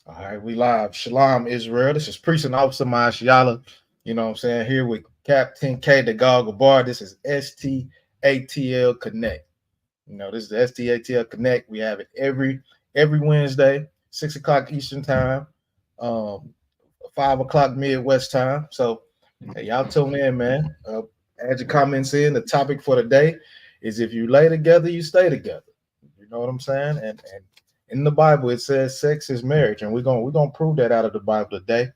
All right, we live. Shalom, Israel. This is Priest and Officer Mashiala. You know what I'm saying? Here with Captain K, the Goggle Bar. This is STATL Connect. You know, this is the STATL Connect. We have it every Wednesday, 6 o'clock Eastern time, um, 5 o'clock Midwest time. So hey, y'all tune in, man. Add your comments in. The topic for the day is if you lay together, you stay together. You know what I'm saying? And in the Bible, it says sex is marriage, and we're gonna prove that out of the Bible today.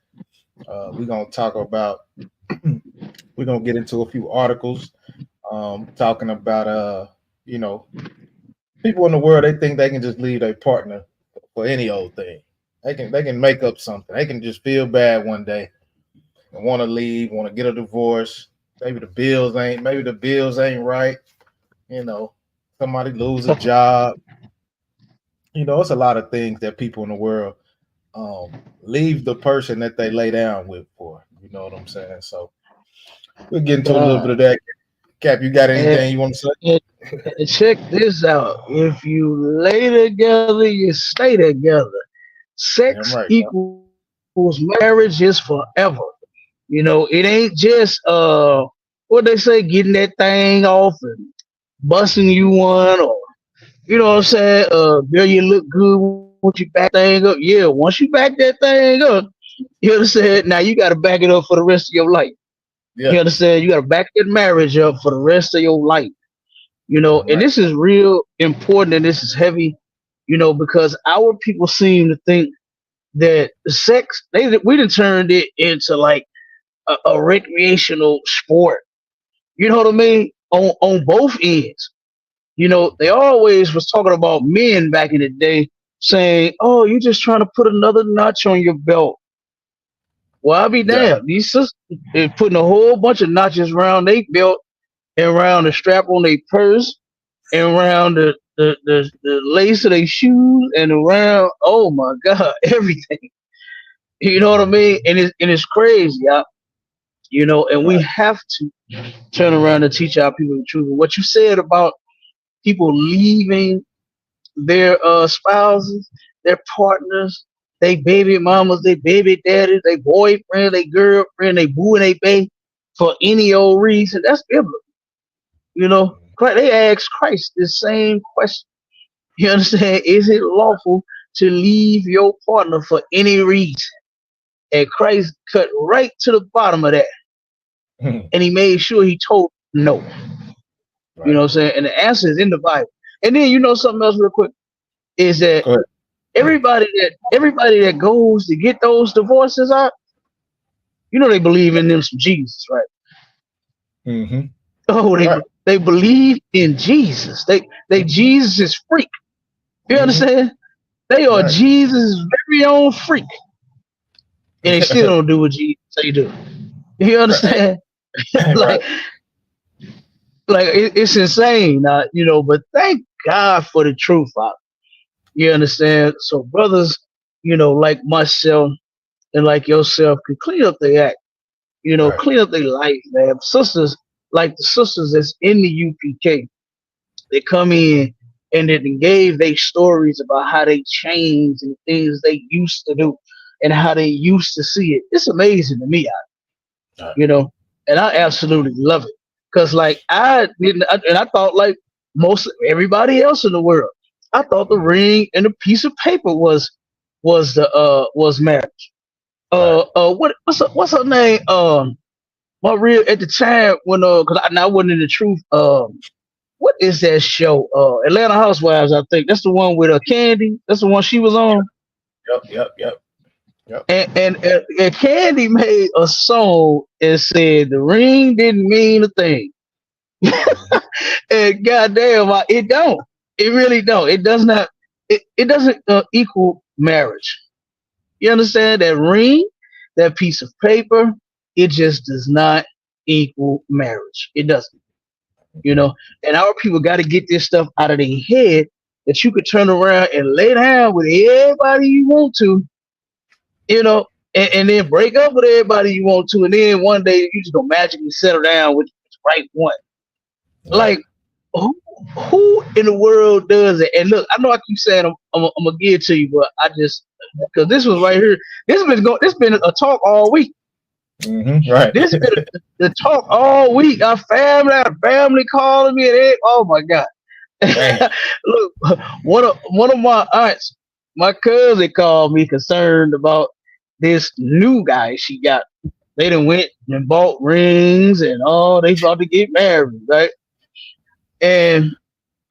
We're gonna talk about we're gonna get into a few articles talking about you know people in the world they think they can just leave their partner for any old thing. They can make up something. They can just feel bad one day and want to leave, want to get a divorce. Maybe the bills ain't right. You know, somebody lose a job. You know, it's a lot of things that people in the world leave the person that they lay down with for. You know what I'm saying? So we'll get into a little bit God. of that. Cap, you got And, anything you want to say? and check this out. If you lay together, you stay together. Damn Sex right. equals marriage is forever. You know, it ain't just what they say, getting that thing off and busting you one or you know what I'm Yeah. saying? Girl, you look good once you back that thing up. Yeah, once you back that thing up, you understand? Now you gotta back it up for the rest of your life. You Yeah. understand? You gotta back that marriage up for the rest of your life. You know, Damn and right. this is real important and this is heavy, you know, because our people seem to think that the sex we done turned it into like a recreational sport. You know what I mean? On both ends. You know, they always was talking about men back in the day saying, "Oh, you just trying to put another notch on your belt." Well, I'll be Yeah. damned. These sisters is putting a whole bunch of notches around their belt and around the strap on their purse and around the lace of their shoes and around, oh my God, everything. You know what I mean? And it's crazy, y'all. You know, and we Right. have to turn around and teach our people the truth. What you said about people leaving their spouses, their partners, they baby mamas, they baby daddies, they boyfriend, they girlfriend, they boo and they bae for any old reason. That's biblical. You know, they asked Christ the same question. You understand? Is it lawful to leave your partner for any reason? And Christ cut right to the bottom of that, and he made sure he told no. You know Right. what I'm saying? And the answer is in the Bible. And then you know something else real quick is that Go ahead. everybody that goes to get those divorces out, you know they believe in them some Jesus, right? Mm-hmm. Oh, Right. they believe in Jesus. They Jesus is freak. You Mm-hmm. understand? They are Right. Jesus' very own freak, and they still don't do what Jesus say do. You Right. understand? Right. like it's insane, you know. But thank God for the truth, you understand? So brothers, you know, like myself and like yourself, can clean up their act. You know, Right. clean up their life, man. Sisters, like the sisters that's in the UPK, they come in and then gave their stories about how they changed and things they used to do and how they used to see it. It's amazing to me, Right. you know, and I absolutely love it. Cause like I didn't, and I thought like most everybody else in the world, I thought the ring and a piece of paper was marriage. Right. What's her name? My real at the time when cause I wasn't in the truth. What is that show? Atlanta Housewives, I think that's the one with Candy. That's the one she was on. Yep. Yep. Yep. Yep. And Candy made a song and said the ring didn't mean a thing. Mm-hmm. And goddamn, it don't. It really don't. It does not. It doesn't equal marriage. You understand that ring, that piece of paper? It just does not equal marriage. It doesn't. You know. And our people got to get this stuff out of their head that you could turn around and lay down with everybody you want to, you know, and then break up with everybody you want to, and then one day you just gonna magically settle down with the right one. Right. Like who who in the world does it? And look, I know I keep saying I'm gonna give it to you, but I just because this was right here. This been a talk all week. Right. This been the talk all week. Our family calling me, and oh my God. Look, one of my aunts, my cousin called me concerned about this new guy she got. They done went and bought rings and they about to get married, right? And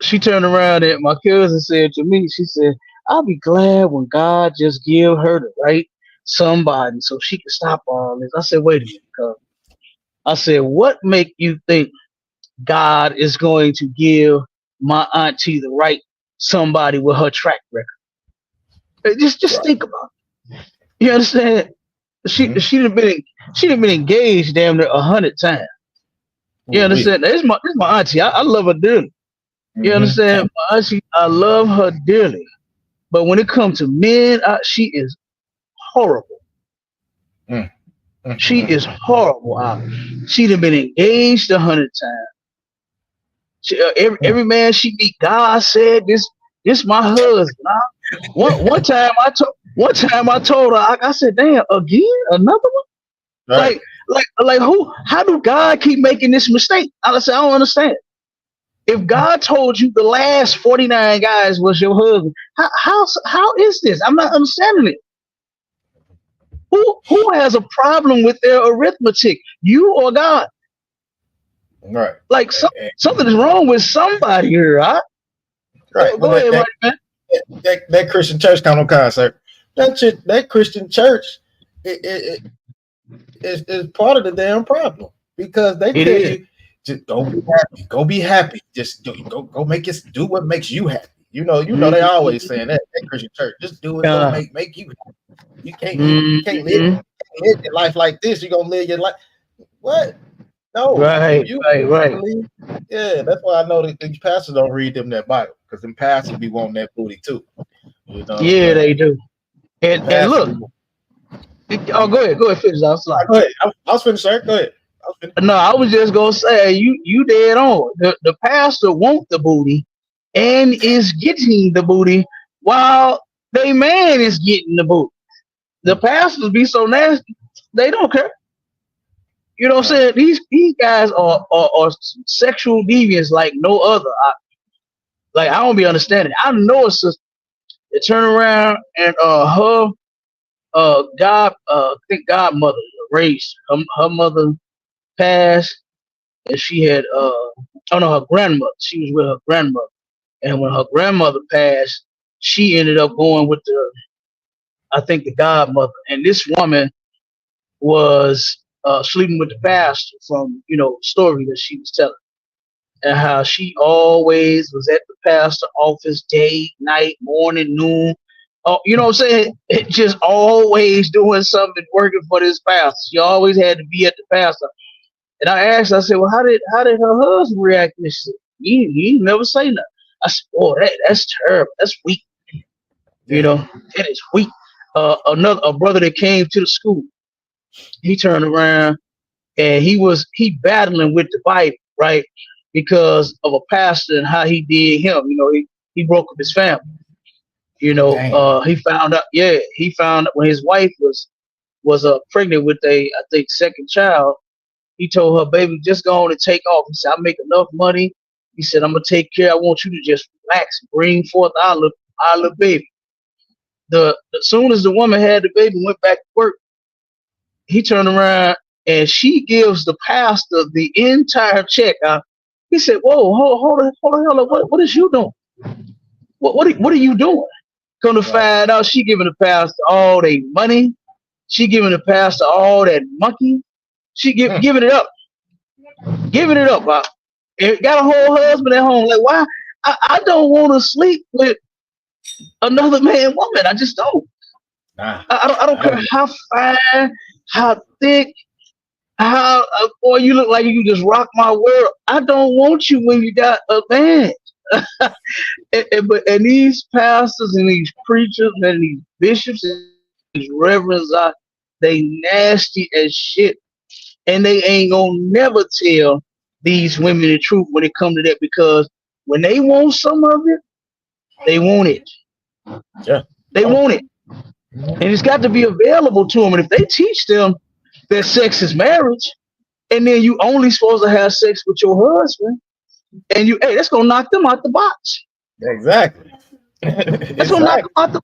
she turned around and my cousin said to me, she said, I'll be glad when God just give her the right somebody so she can stop all this. I said, wait a minute, cuz. I said, what make you think God is going to give my auntie the right somebody with her track record? Just Right. think about it. You understand? She'd have been engaged damn near 100 times. You understand? This is my auntie. I love her dearly. You understand? My auntie, I love her dearly. But when it comes to men, she is horrible. She is horrible. She'd have been engaged 100 times. Every man she meet, God said this my husband. One time I told her, I said, damn, again, another one? Right. Like who? How do God keep making this mistake? I said, I don't understand. If God told you the last 49 guys was your husband, how is this? I'm not understanding it. Who has a problem with their arithmetic? You or God? Right. Like something is wrong with somebody here, huh? Right. Go ahead, man. That Christian church kind of concept. That Christian church is part of the damn problem because they tell you just go be happy. Just go make it do what makes you happy. You know they always saying that Christian church. Just do it, go make you happy. You can't live your life like this. You're gonna live your life. What? No. Right. Yeah, that's why I know that these pastors don't read them that Bible because them pastors be wanting that booty too. You know? Yeah, they do. And look. Oh, go ahead, finish. I was finished, sir. Go ahead. No, I was just gonna say you dead on. The pastor want the booty and is getting the booty while they man is getting the booty. The pastors be so nasty, they don't care. You know what I'm saying? These guys are sexual deviants like no other. I don't be understanding. I know a sister that turn around and her I think godmother raised her mother passed, and she had her grandmother. She was with her grandmother, and when her grandmother passed, she ended up going with the godmother. And this woman was sleeping with the pastor from story that she was telling, and how she always was at the pastor office day, night, morning, noon. Oh, you know what I'm saying? It just always doing something, working for this pastor. She always had to be at the pastor. And I asked, I said, well, how did her husband react? And she said, he never say nothing. I said, oh, that's terrible. That's weak. You know, that is weak. A brother that came to the school, he turned around and he battling with the Bible, right? Because of a pastor and how he did him. You know, he broke up his family. You know, he found out when his wife was pregnant with I think second child. He told her, baby, just go on and take off. He said, I make enough money. He said, I'm gonna take care. I want you to just relax, bring forth our little baby. As soon as the woman had the baby, went back to work, he turned around and she gives the pastor the entire check. He said, whoa, hold on. What is you doing? What are you doing? Come to find out, she giving the pastor all their money. She giving the pastor all that monkey. She giving it up. Giving it up. And got a whole husband at home. Like, why? I don't want to sleep with another man, woman. I just don't. I don't care how fine, how thick, how boy you look like you just rock my world. I don't want you when you got a man. and these pastors and these preachers and these bishops and these reverends they nasty as shit, and they ain't gonna never tell these women the truth when it comes to that, because when they want some of it, they want it. Yeah, they want it. And it's got to be available to them. And if they teach them that sex is marriage, and then you only supposed to have sex with your husband, and hey, that's gonna knock them out the box. Exactly. That's gonna knock them out the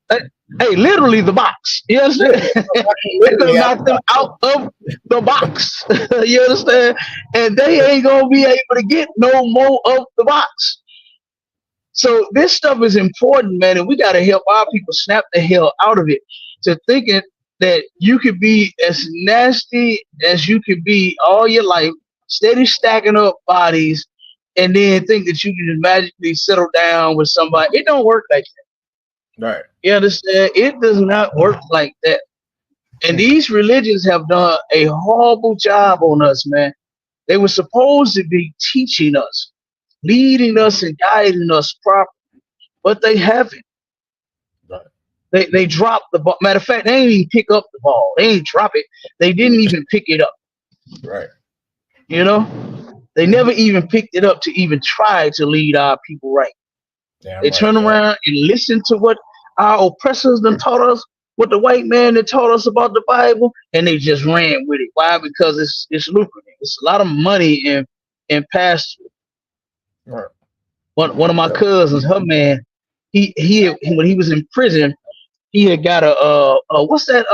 hey, literally the box. You understand? It's gonna knock them out of the box. You understand? And they ain't gonna be able to get no more of the box. So this stuff is important, man, and we gotta help our people snap the hell out of it to thinking that you could be as nasty as you could be all your life, steady stacking up bodies, and then think that you can just magically settle down with somebody. It don't work like that. Right. You understand? It does not work like that. And these religions have done a horrible job on us, man. They were supposed to be teaching us, leading us and guiding us properly, but they haven't. Right. They dropped the ball. Matter of fact, they didn't even pick up the ball. They didn't drop it. They didn't even pick it up. Right. You know, they never even picked it up to even try to lead our people right. They turn around and listen to what our oppressors done taught us, what the white man that taught us about the Bible, and they just ran with it. Why? Because it's lucrative. It's a lot of money in pasture. Right. One of my cousins, her man, he when he was in prison, he had got a what's that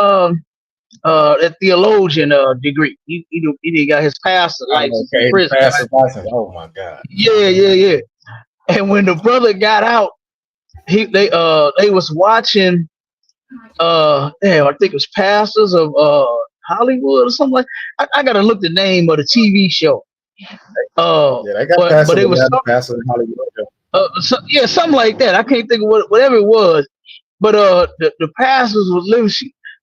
that theologian degree. He got his pastor license in prison. Pastor license. Oh my God. Yeah. And when the brother got out, they was watching I think it was Pastors of Hollywood or something like. I gotta look the name of the TV show. They got but it was Pastors of Hollywood. Something like that. I can't think of whatever it was. But the pastors was living.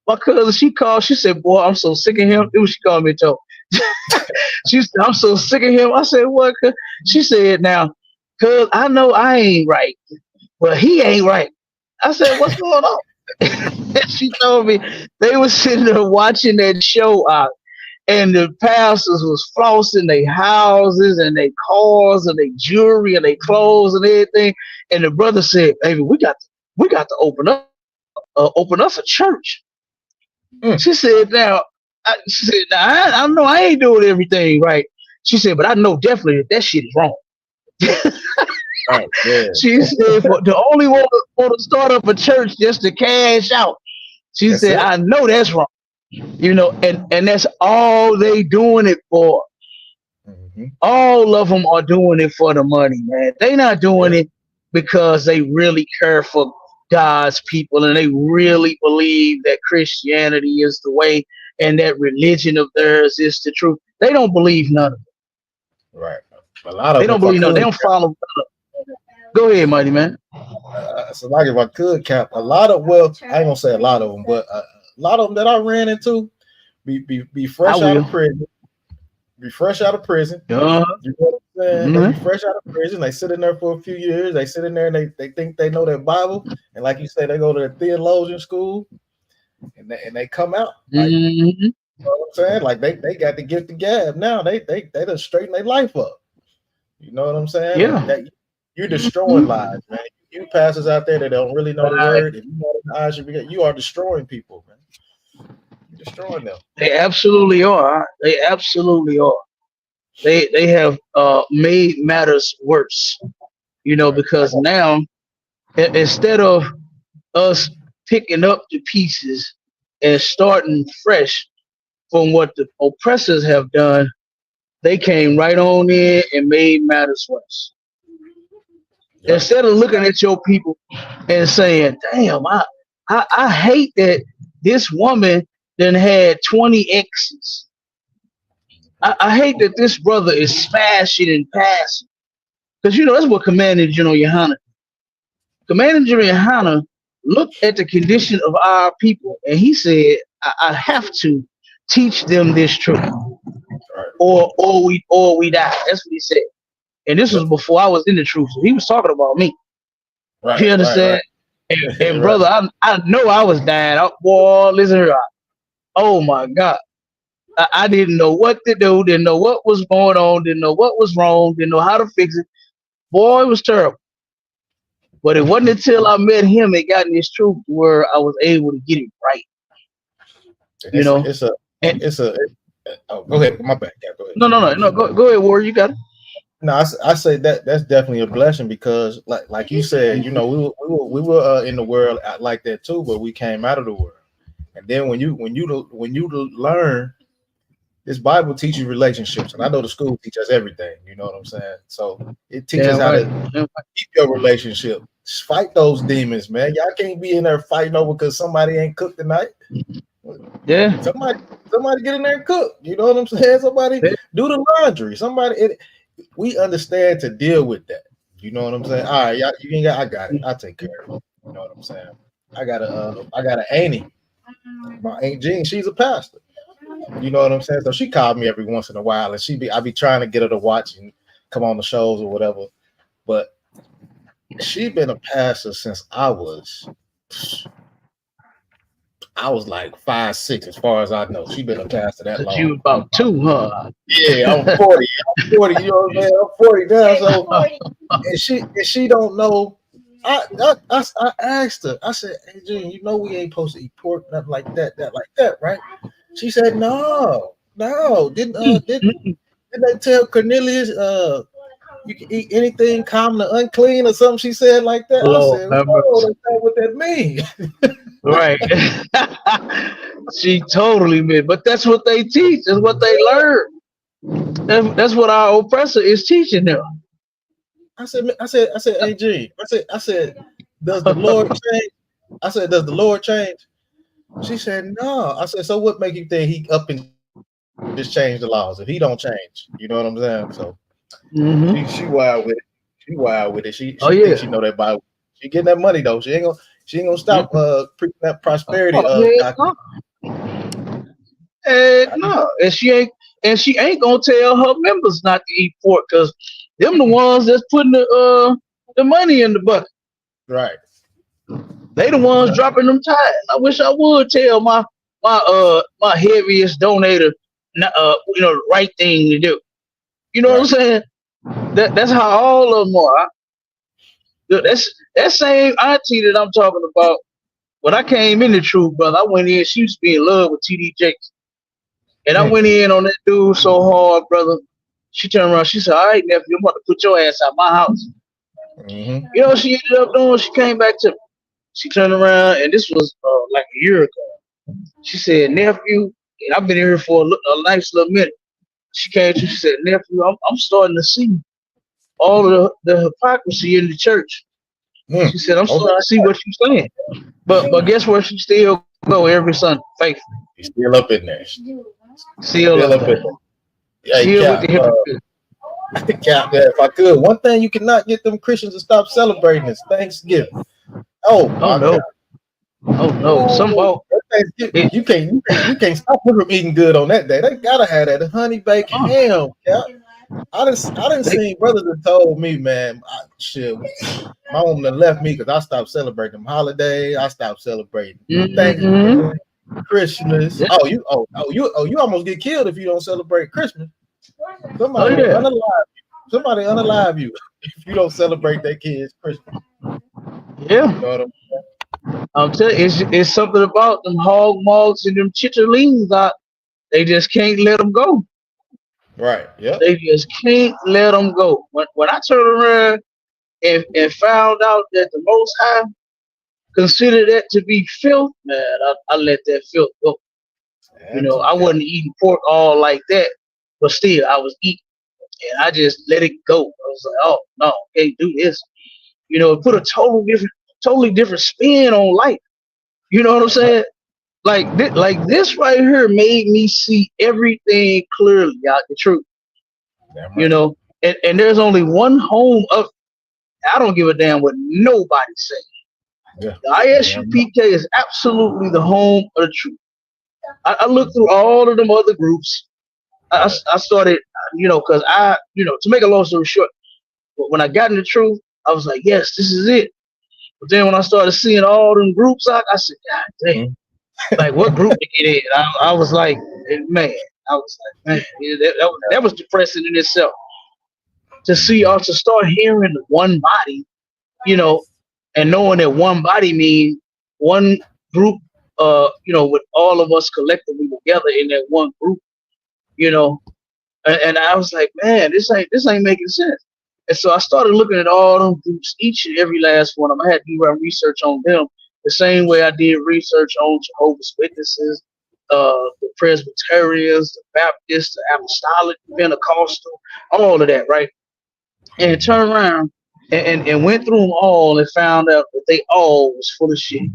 My cousin, she said, "Boy, I'm so sick of him." It was she called me Joe. She said, "I'm so sick of him." I said, "What?" She said, "Now, cuz I know I ain't right, but he ain't right." I said, "What's going on?" She told me they was sitting there watching that show out, and the pastors was flossing their houses and their cars and their jewelry and their clothes and everything. And the brother said, "Baby, we got to open us a church." She said, "Now, I know I ain't doing everything right." She said, "But I know definitely that shit is wrong." Right, yeah. She said, "For the only want to start up a church just to cash out." She said, "I know that's wrong." You know, and that's all they doing it for. Mm-hmm. All of them are doing it for the money, man. They not doing it because they really care for God's people and they really believe that Christianity is the way and that religion of theirs is the truth. They don't believe none of it. Right. A lot of they don't believe none. They don't follow. Go ahead, Mighty Man. So like if I could cap a lot of, well, I ain't gonna say a lot of them, but a lot of them that I ran into be fresh out of prison. Be fresh out of prison. You know what I'm saying? They be fresh out of prison. They sit in there for a few years. They sit in there and they think they know their Bible. And like you say, they go to the theologian school and they come out. Like, you know what I'm saying? Like they got to get the gab now. They done straighten their life up. You know what I'm saying? Yeah. You're destroying lives, man. You pastors out there that don't really know the word, if you know the ISUPK, you are destroying people, man. You're destroying them. They absolutely are. They absolutely are. They have made matters worse, you know, because now instead of us picking up the pieces and starting fresh from what the oppressors have done, they came right on in and made matters worse. Instead of looking at your people and saying, "Damn, I hate that this woman then had 20 exes. I hate that this brother is smashing and passing." Because, you know, that's what Commanding General YAHANNA. Commanding General YAHANNA looked at the condition of our people and he said, I have to teach them this truth or we die. That's what he said. And this was before I was in the truth. So he was talking about me. Right, you understand? Right. And brother, I know I was dying. Boy, listen here. Oh my God. I didn't know what to do, didn't know what was going on, didn't know what was wrong, didn't know how to fix it. Boy, it was terrible. But it wasn't until I met him and got in this truth where I was able to get it right. You It's a, know, it's a, and it's a. Oh, go ahead. My bad. Yeah, go ahead. no. Go ahead, Warren. You got it. No, I say that's definitely a blessing because, like you said, you know, we were in the world like that too, but we came out of the world, and then when you learn, this Bible teaches you relationships, and I know the school teaches us everything. You know what I'm saying? So it teaches Damn how right. to keep your relationship. Fight those demons, man. Y'all can't be in there fighting over because somebody ain't cooked tonight. Yeah. Somebody get in there and cook. You know what I'm saying? Somebody do the laundry. We understand to deal with that. You know what I'm saying? All right, you ain't got. I got it. I take care of it. You know what I'm saying? I got a auntie. My Aunt Jean. She's a pastor. You know what I'm saying? So she called me every once in a while, and I be trying to get her to watch and come on the shows or whatever. But she been a pastor since I was like 5'6", as far as I know. She been a pastor that Since you long. was about 2, huh? Yeah, I'm 40. I'm 40. You know what I'm saying? I'm 40 now. So and she don't know. I asked her. I said, "Hey, June, you know we ain't supposed to eat pork, nothing like that, right?" She said, "No. Didn't they tell Cornelius you can eat anything common or unclean or something?" She said like that. I Lord said, have "Whoa, mercy. that's not what that means." Right. She totally meant, but that's what they teach. That's what they learn. That's what our oppressor is teaching them. Hey G, I said, does the Lord change? I said, does the Lord change? She said, no. I said, so what make you think he up and just change the laws if he don't change? You know what I'm saying? So she wild with it. She wild with it. Oh She thinks yeah. she know that Bible. She getting that money though. She ain't gonna stop preaching that prosperity Oh, heck doctrine. no. Heck no. And she ain't gonna tell her members not to eat pork because them the ones that's putting the money in the bucket. Right. They the ones dropping them tithes. I wish I would tell my heaviest donator the right thing to do. You know what I'm Right. saying? That's how all of them are. That's that same auntie that I'm talking about. When I came in the truth, brother, I went in. She used to be in love with TD Jakes, and I Mm. went in on that dude so hard, brother. She turned around. She said, "All right, nephew, I'm about to put your ass out my house." Mm-hmm. You know what she ended up doing? She came back to me. She turned around, and this was like a year ago. She said, "Nephew," and I've been here for a nice little minute. She came to. She said, "Nephew, I'm starting to see all of the hypocrisy in the church." Mm. She said, "I'm starting Okay. to see what you're saying." But guess where she still go every Sunday, faithful. He's still up in there. Still Still up up in there. there. Hey, Still with Cap. the hypocrite. Cap, if I could, one thing you cannot get them Christians to stop celebrating is Thanksgiving. Oh Oh my no. God! Oh no. Some Ooh, about Thanksgiving, it. you can't stop them from eating good on that day. They gotta have that honey baked Uh, ham. Cap. I didn't they, see brothers that told me, man. Shit, my woman done left me because I stopped celebrating them holidays. I stopped celebrating mm-hmm. Thanksgiving, Christmas. Yeah. You almost get killed if you don't celebrate Christmas. Oh Somebody will yeah. unalive you if you don't celebrate their kids' Christmas. You Yeah. know what I'm I'm telling you, it's something about them hog mogs and them chitterlings out. They just can't let them go. right. Yep. They just can't let them go. When I turned around and found out that the Most High considered that to be filth, man, I let that filth go. I Absolutely. wasn't eating pork all like that, but still, I was eating, and I just let it go. I was like, oh no, can't do this. It put a totally different spin on life. You know what I'm Damn right. saying? Like this right here made me see everything clearly out the truth. Damn You right. know, and there's only one home of. I don't give a damn what nobody says. Yeah. The Damn right. ISUPK is absolutely the home of the truth. I looked through all of them other groups. Right. I started, because to make a long story short, when I got in the truth, I was like, yes, this is it. But then when I started seeing all them groups, I said, God damn, Mhm. like what group to get in? I was like, man, I was like, man, that was depressing in itself to see or to start hearing one body, you know, and knowing that one body means one group, with all of us collectively together in that one group, and I was like, man, this ain't making sense. And so I started looking at all them groups, each and every last one of them. I had to do my research on them the same way I did research on Jehovah's Witnesses, the Presbyterians, the Baptists, the Apostolic, the Pentecostal, all of that, right? And turned around and went through them all and found out that they all was full of shit.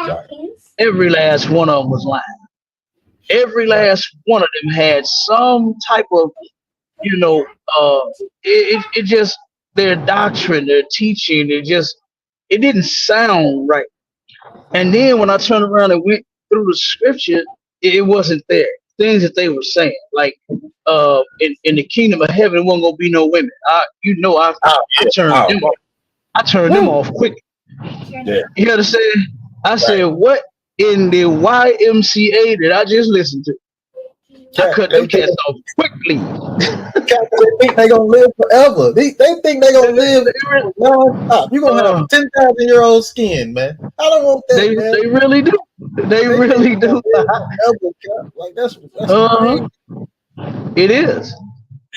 Right. Every last one of them was lying. Every last one of them had some type of, it just, their doctrine, their teaching, it didn't sound right. And then when I turned around and went through the scripture, it wasn't there. Things that they were saying, like in the kingdom of heaven, wasn't gonna be no women. I turned them off. I turned them off quick. Yeah. You understand? I said, what in the YMCA did I just listen to? I cut them cats off quickly. They think they're gonna live forever. They think they're gonna live non-stop. You're gonna have 10,000-year-old skin, man. I don't want that. Man. They really do. They really do. Like that's It is.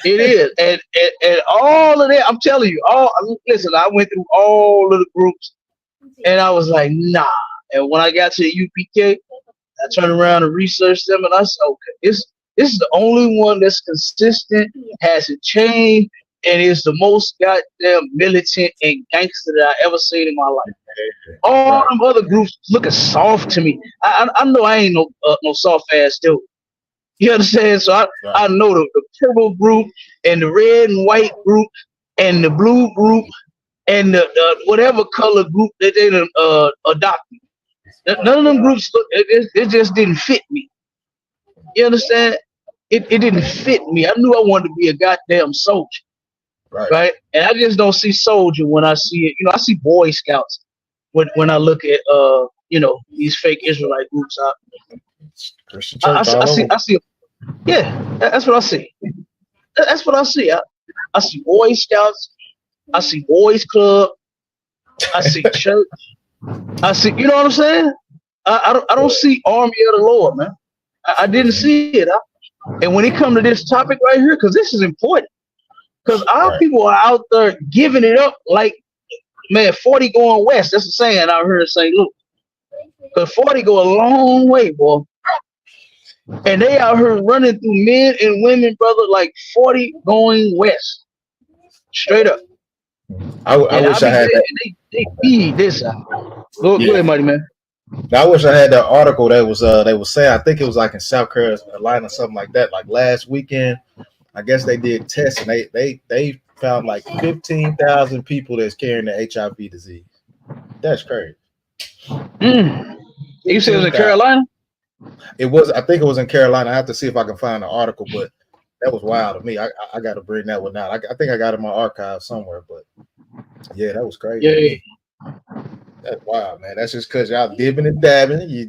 It is. And all of that, I'm telling you, listen, I went through all of the groups and I was like, nah. And when I got to the UPK, I turned around and researched them and I said, okay, this is the only one that's consistent, hasn't changed, and is the most goddamn militant and gangster that I ever seen in my life. All them other groups looking soft to me. I know I ain't no soft ass dude. You understand? So I know the purple group and the red and white group and the blue group and the whatever color group that they adopted. None of them groups, it just didn't fit me. You understand? It didn't fit me. I knew I wanted to be a goddamn soldier. Right? And I just don't see soldier when I see it. I see Boy Scouts when I look at these fake Israelite groups out. Christian church. I see. Yeah, that's what I see. That's what I see. I see Boy Scouts. I see Boys Club. I see church. I see. You know what I'm saying? I don't see Army of the Lord, man. I didn't see it. And when it comes to this topic right here, because this is important, because our people are out there giving it up like, man, 40 going west. That's the saying out here in St. Louis. Because 40 go a long way, boy. And they out here running through men and women, brother, like 40 going west. Straight up. I wish I had that. They feed this out. Go ahead, Mighty Man. I wish I had that article that was they were saying, I think it was like in South Carolina, something like that. Like last weekend, I guess they did tests and they found like 15,000 people that's carrying the HIV disease. That's crazy. You said it was in Carolina? It was. I think it was in Carolina. I have to see if I can find the article, but that was wild to me. I got to bring that one out. I think I got it in my archive somewhere, but yeah, that was crazy. Yeah. That's wild, man. That's just because y'all dibbing and dabbing. You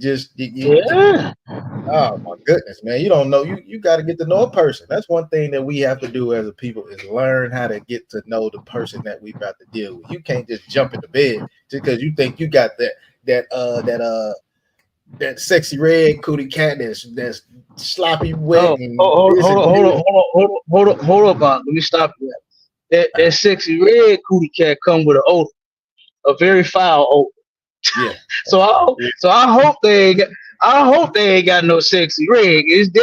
oh my goodness, man. You don't know. You got to get to know a person. That's one thing that we have to do as a people is learn how to get to know the person that we about to deal with. You can't just jump into bed just because you think you got that sexy red cootie cat that's sloppy wet. Hold up, Let me stop you. That sexy red cootie cat come with an odor, a very foul odor. Yeah. So I hope they ain't got no sexy red. It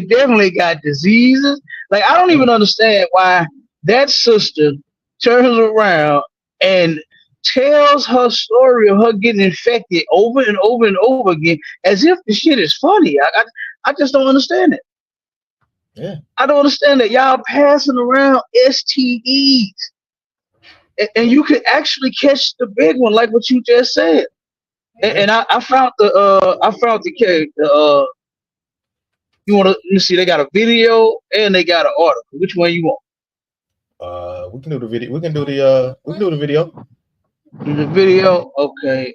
definitely got diseases. Like I don't even understand why that sister turns around and tells her story of her getting infected over and over and over again as if the shit is funny. I just don't understand it. Yeah. I don't understand that y'all passing around STDs and you could actually catch the big one like what you just said. And I found the case. You want to? Let me see. They got a video and they got an article. Which one you want? We can do the video. We can do the video. Do the video. Okay.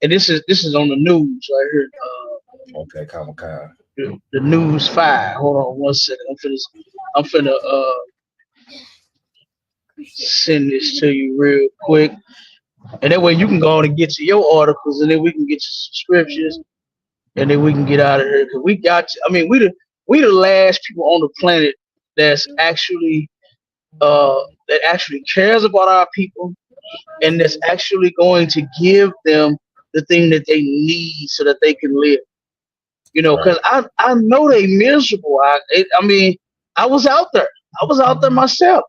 And this is on the news right here. Okay, Comic-Con. The News 5. Hold on one second. I'm finna send this to you real quick, and that way you can go on and get to your articles, and then we can get your subscriptions, and then we can get out of here. Cause we got to, I mean, we the last people on the planet that's actually that actually cares about our people, and that's actually going to give them the thing that they need so that they can live. You know, because I know they miserable. I mean, I was out there. I was out there myself.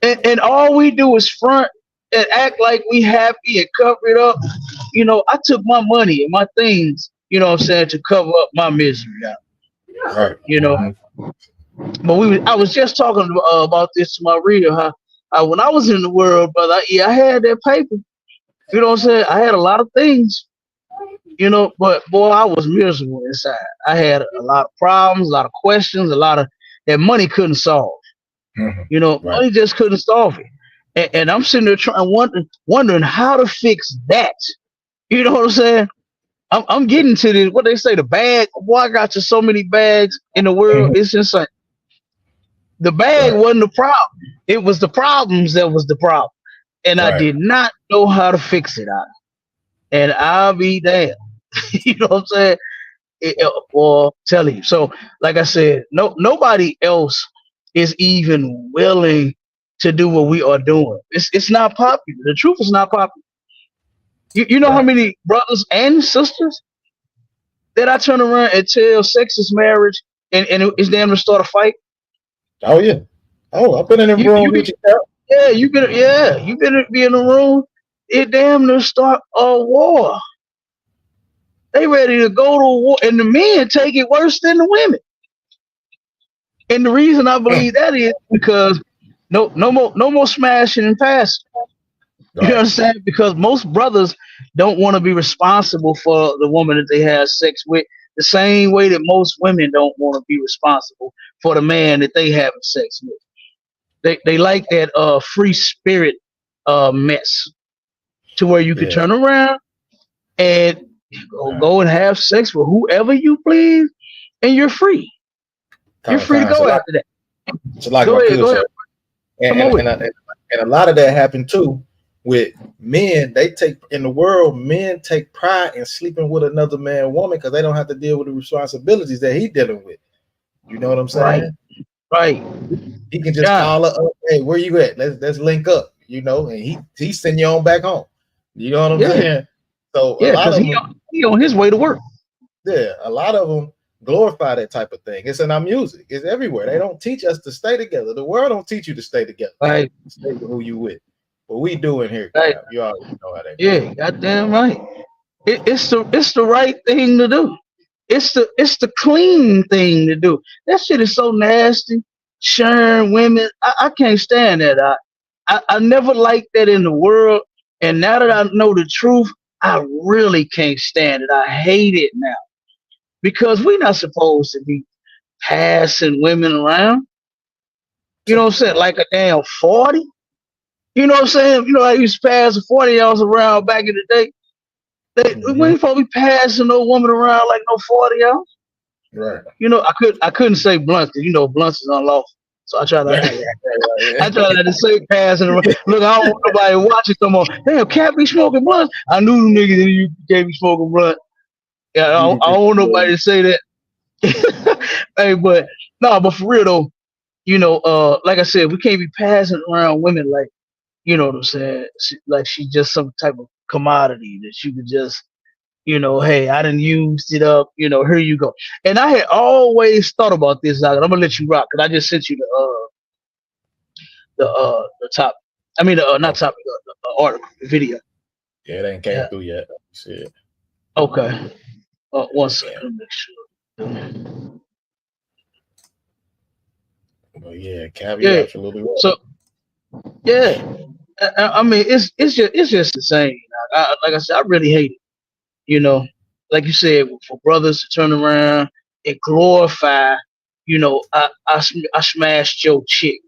And all we do is front and act like we happy and cover it up. You know, I took my money and my things, you know what I'm saying, to cover up my misery out. Right. You know. But I was just talking about this to my reader, how when I was in the world, brother, I had that paper. You know what I'm saying? I had a lot of things, you know, but boy, I was miserable inside. I had a lot of problems, a lot of questions, a lot of that money couldn't solve. You know, money just couldn't solve it. And I'm sitting there wondering how to fix that. You know what I'm saying? I'm getting to this, what they say, the bag. Boy, I got to so many bags in the world. It's insane. The bag wasn't the problem. It was the problems that was the problem. And I did not know how to fix it. And I'll be damned. You know what I'm saying? Or telling you. So, like I said, nobody else is even willing to do what we are doing. It's not popular. The truth is not popular. You know how many brothers and sisters that I turn around and tell sex is marriage and it's damn to start a fight? Oh yeah. Oh, I've been in the room with you. Yeah, you been be in the room. It damn near start a war. They ready to go to war, and the men take it worse than the women. And the reason I believe that is because no more smashing and passing. You understand? Because most brothers don't want to be responsible for the woman that they have sex with, the same way that most women don't want to be responsible for the man that they have sex with. They like that free spirit mess, to where you can turn around and go and have sex with whoever you please, and you're free. You're free to go after that. It's like go ahead. And a lot of that happened too with men. They take in the world, men take pride in sleeping with another man, woman, because they don't have to deal with the responsibilities that he's dealing with. You know what I'm saying? Right. He can just call her up. Hey, where you at? Let's link up. You know, and he send you on back home. You know what I'm saying? So a lot of them, he on his way to work. Yeah, a lot of them glorify that type of thing. It's in our music. It's everywhere. They don't teach us to stay together. The world don't teach you to stay together. Right. Stay with who you with. But we do in here. Right. You already know how that goes. Yeah, goddamn right. It's the right thing to do. It's the clean thing to do. That shit is so nasty. Sharing women, I can't stand that. I never liked that in the world, and now that I know the truth, I really can't stand it. I hate it now, because we're not supposed to be passing women around. You know what I'm saying? Like a damn 40. You know what I'm saying? You know, I used to pass the 40-year-olds around back in the day. We ain't supposed to be passing no woman around like no 40-year-olds. Right. You know, I couldn't say blunts, because you know blunts is unlawful. So I try to say passing around. Look, I don't want nobody watching come on. Damn, can't be smoking blunts. I knew them niggas that you can't be smoking blunt. Yeah, I don't want nobody to say that. Hey, but for real though, you know, like I said, we can't be passing around women like, you know what I'm saying, like she's just some type of commodity that you could just, you know, hey, I done used it up, you know, here you go. And I had always thought about this. I'm gonna let you rock, because I just sent you the top. I mean, not topic, the article, the video. Yeah, it ain't came through yet. See it. Okay. One second, let me make sure. Well, yeah, caveat absolutely right. So, yeah, I mean, it's just insane. Like I said, I really hate it. You know, like you said, for brothers to turn around and glorify, you know, I smashed your chick.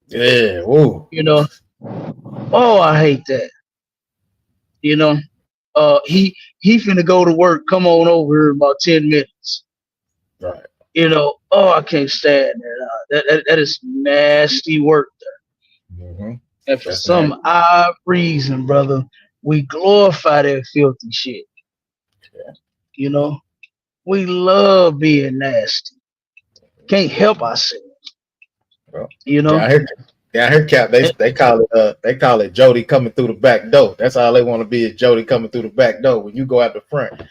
Yeah, whoa. You know, oh, I hate that. You know, he finna go to work. Come on over here in about 10 minutes. Right. You know, oh, I can't stand that. That is nasty work there. Mm-hmm. And for That's some nasty. odd reason, brother, we glorify that filthy shit. Yeah. You know, we love being nasty. Can't help ourselves. Well, You know, down here, Cap. They call it Jody coming through the back door. That's all they want to be is Jody coming through the back door. When you go out the front,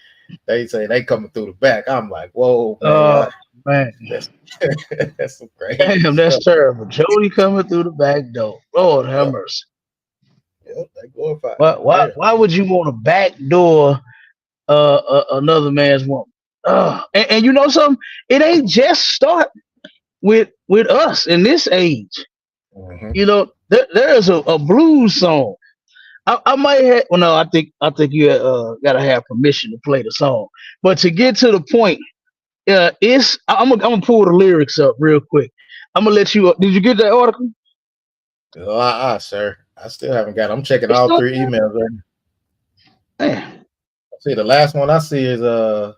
they say they coming through the back. I'm like, whoa, man, man, that's that's some crazy damn, that's stuff. terrible. Jody coming through the back door. Lord have Yep, mercy. yep, they glorify it Why, for why, real. why would you want to backdoor another man's woman? And you know something? It ain't just start with us in this age. Mm-hmm. You know, there is a blues song. I might have. Well, no, I think you gotta have permission to play the song. But to get to the point, I'm gonna pull the lyrics up real quick. I'm gonna let you. Did you get that article? Sir, I still haven't got it. I'm checking It's all not three emails right now. there. See, the last one I see is Oh,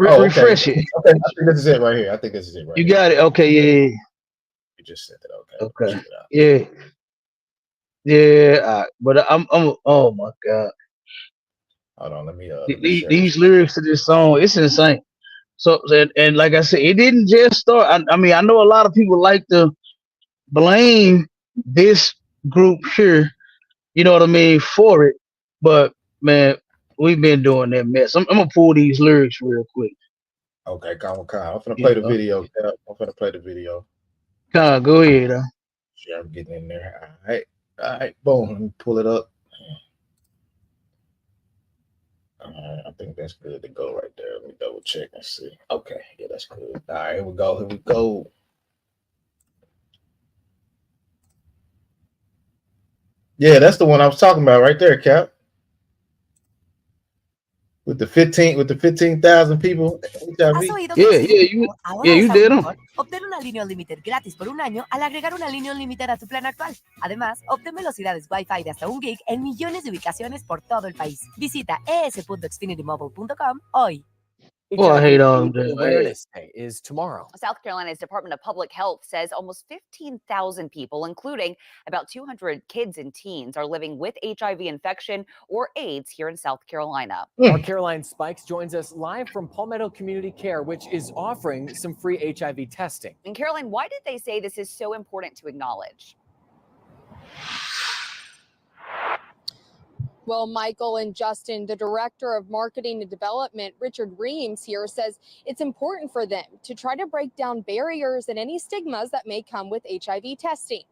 okay. Refresh it. Okay, I think this is it right here. I think this is it right You here. got it. Okay, yeah, You just sent it. Okay, yeah. let me Okay, check it out. yeah, yeah. But I'm. Oh my God, Hold on, let me share this. these lyrics to this song, it's insane. So and like I said, it didn't just start. I mean, I know a lot of people like to blame this group here. You know what I mean for it, but man, we've been doing that mess. I'm gonna pull these lyrics real quick. Okay, come on, Kyle. I'm finna You play the know, video. Cap. I'm finna play the video. go ahead. Sure, I'm getting in there. All right, boom. Let me pull it up. All right, I think that's good to go right there. Let me double check and see. Okay, yeah, that's good. All right, here we go. Here we go. Yeah, that's the one I was talking about right there, Cap. With the 15,000 people ¿Has HIV. oído que Yeah, Xfinity you ahora you es did aún them. mejor? Obtén una línea Unlimited gratis por un año al agregar una línea Unlimited a tu plan actual. Además, obtén velocidades Wi-Fi de hasta 1 gig en millones de ubicaciones por todo el país. Visita es.xfinitymobile.com hoy. Boy, I hate all HIV them. Awareness Day is tomorrow. South Carolina's Department of Public Health says almost 15,000 people, including about 200 kids and teens, are living with HIV infection or AIDS here in South Carolina. Our Caroline Spikes joins us live from Palmetto Community Care, which is offering some free HIV testing. And Caroline, why did they say this is so important to acknowledge? Well, Michael and Justin, the director of marketing and development, Richard Reams here, says it's important for them to try to break down barriers and any stigmas that may come with HIV testing.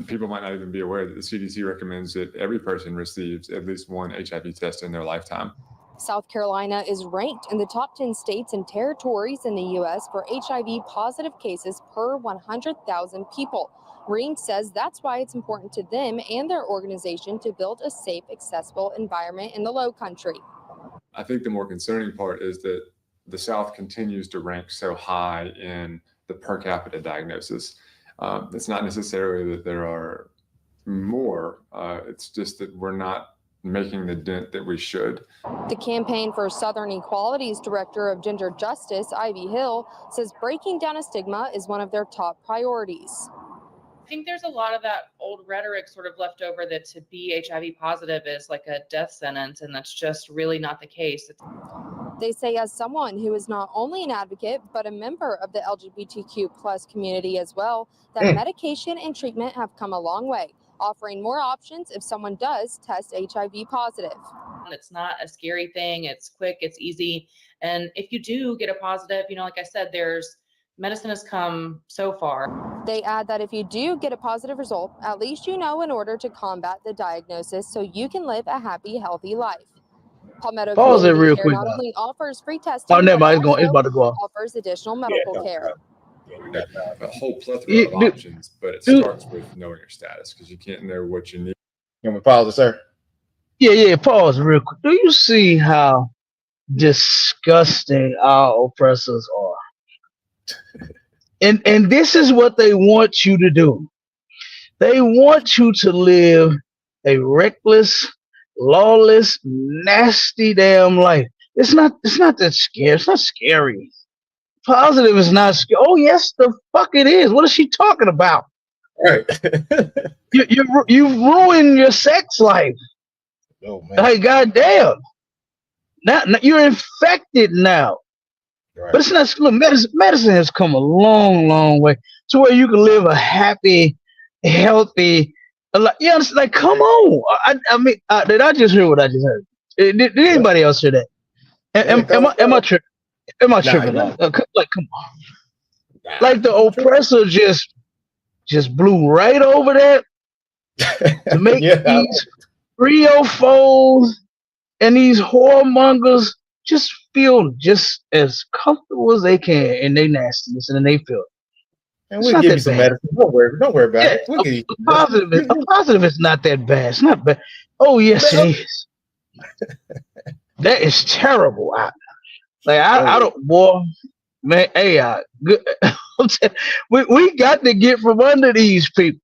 People might not even be aware that the CDC recommends that every person receives at least one HIV test in their lifetime. South Carolina is ranked in the top 10 states and territories in the U.S. for HIV positive cases per 100,000 people. Reams says that's why it's important to them and their organization to build a safe, accessible environment in the Low Country. I think the more concerning part is that the South continues to rank so high in the per capita diagnosis. It's not necessarily that there are more, it's just that we're not making the dent that we should. The Campaign for Southern Equality's director of gender justice, Ivy Hill, says breaking down a stigma is one of their top priorities. I think there's a lot of that old rhetoric sort of left over that to be HIV positive is like a death sentence, and that's just really not the case. They say as someone who is not only an advocate, but a member of the LGBTQ plus community as well, that medication and treatment have come a long way, offering more options if someone does test HIV positive. It's not a scary thing. It's quick, it's easy. And if you do get a positive, like I said, medicine has come so far. They add that if you do get a positive result, at least you know in order to combat the diagnosis so you can live a happy, healthy life. Palmetto Pause it Community real Care quick. not only offers free testing, Oh, never but mind. It's also about to go off. offers additional medical care. We got a whole plethora of options, but it starts with knowing your status because you can't know what you need. You want me to pause it, sir? Yeah. Pause real quick. Do you see how disgusting our oppressors are? And this is what they want you to do. They want you to live a reckless, lawless, nasty damn life. It's not that scary. It's not scary. Positive is not scary. Oh yes, the fuck it is. What is she talking about? Right. You ruined your sex life. Oh man. Like goddamn. Now you're infected now. Right. But it's not. Look, medicine has come a long, long way to where you can live a happy, healthy. You understand? Like, come on. I mean, did I just hear what I just heard? Did anybody else hear that? Am I tripping? Am I tripping? Like, come on. Like the oppressor just blew right over that to make these 304s and these whoremongers just feel just as comfortable as they can in their nastiness and in they feel. And we'll give you some medicine. Don't worry about it. We'll give you a positive is not that bad. It's not bad. Oh yes, it is. That is terrible. I don't, boy, man. Hey, good. we got to get from under these people.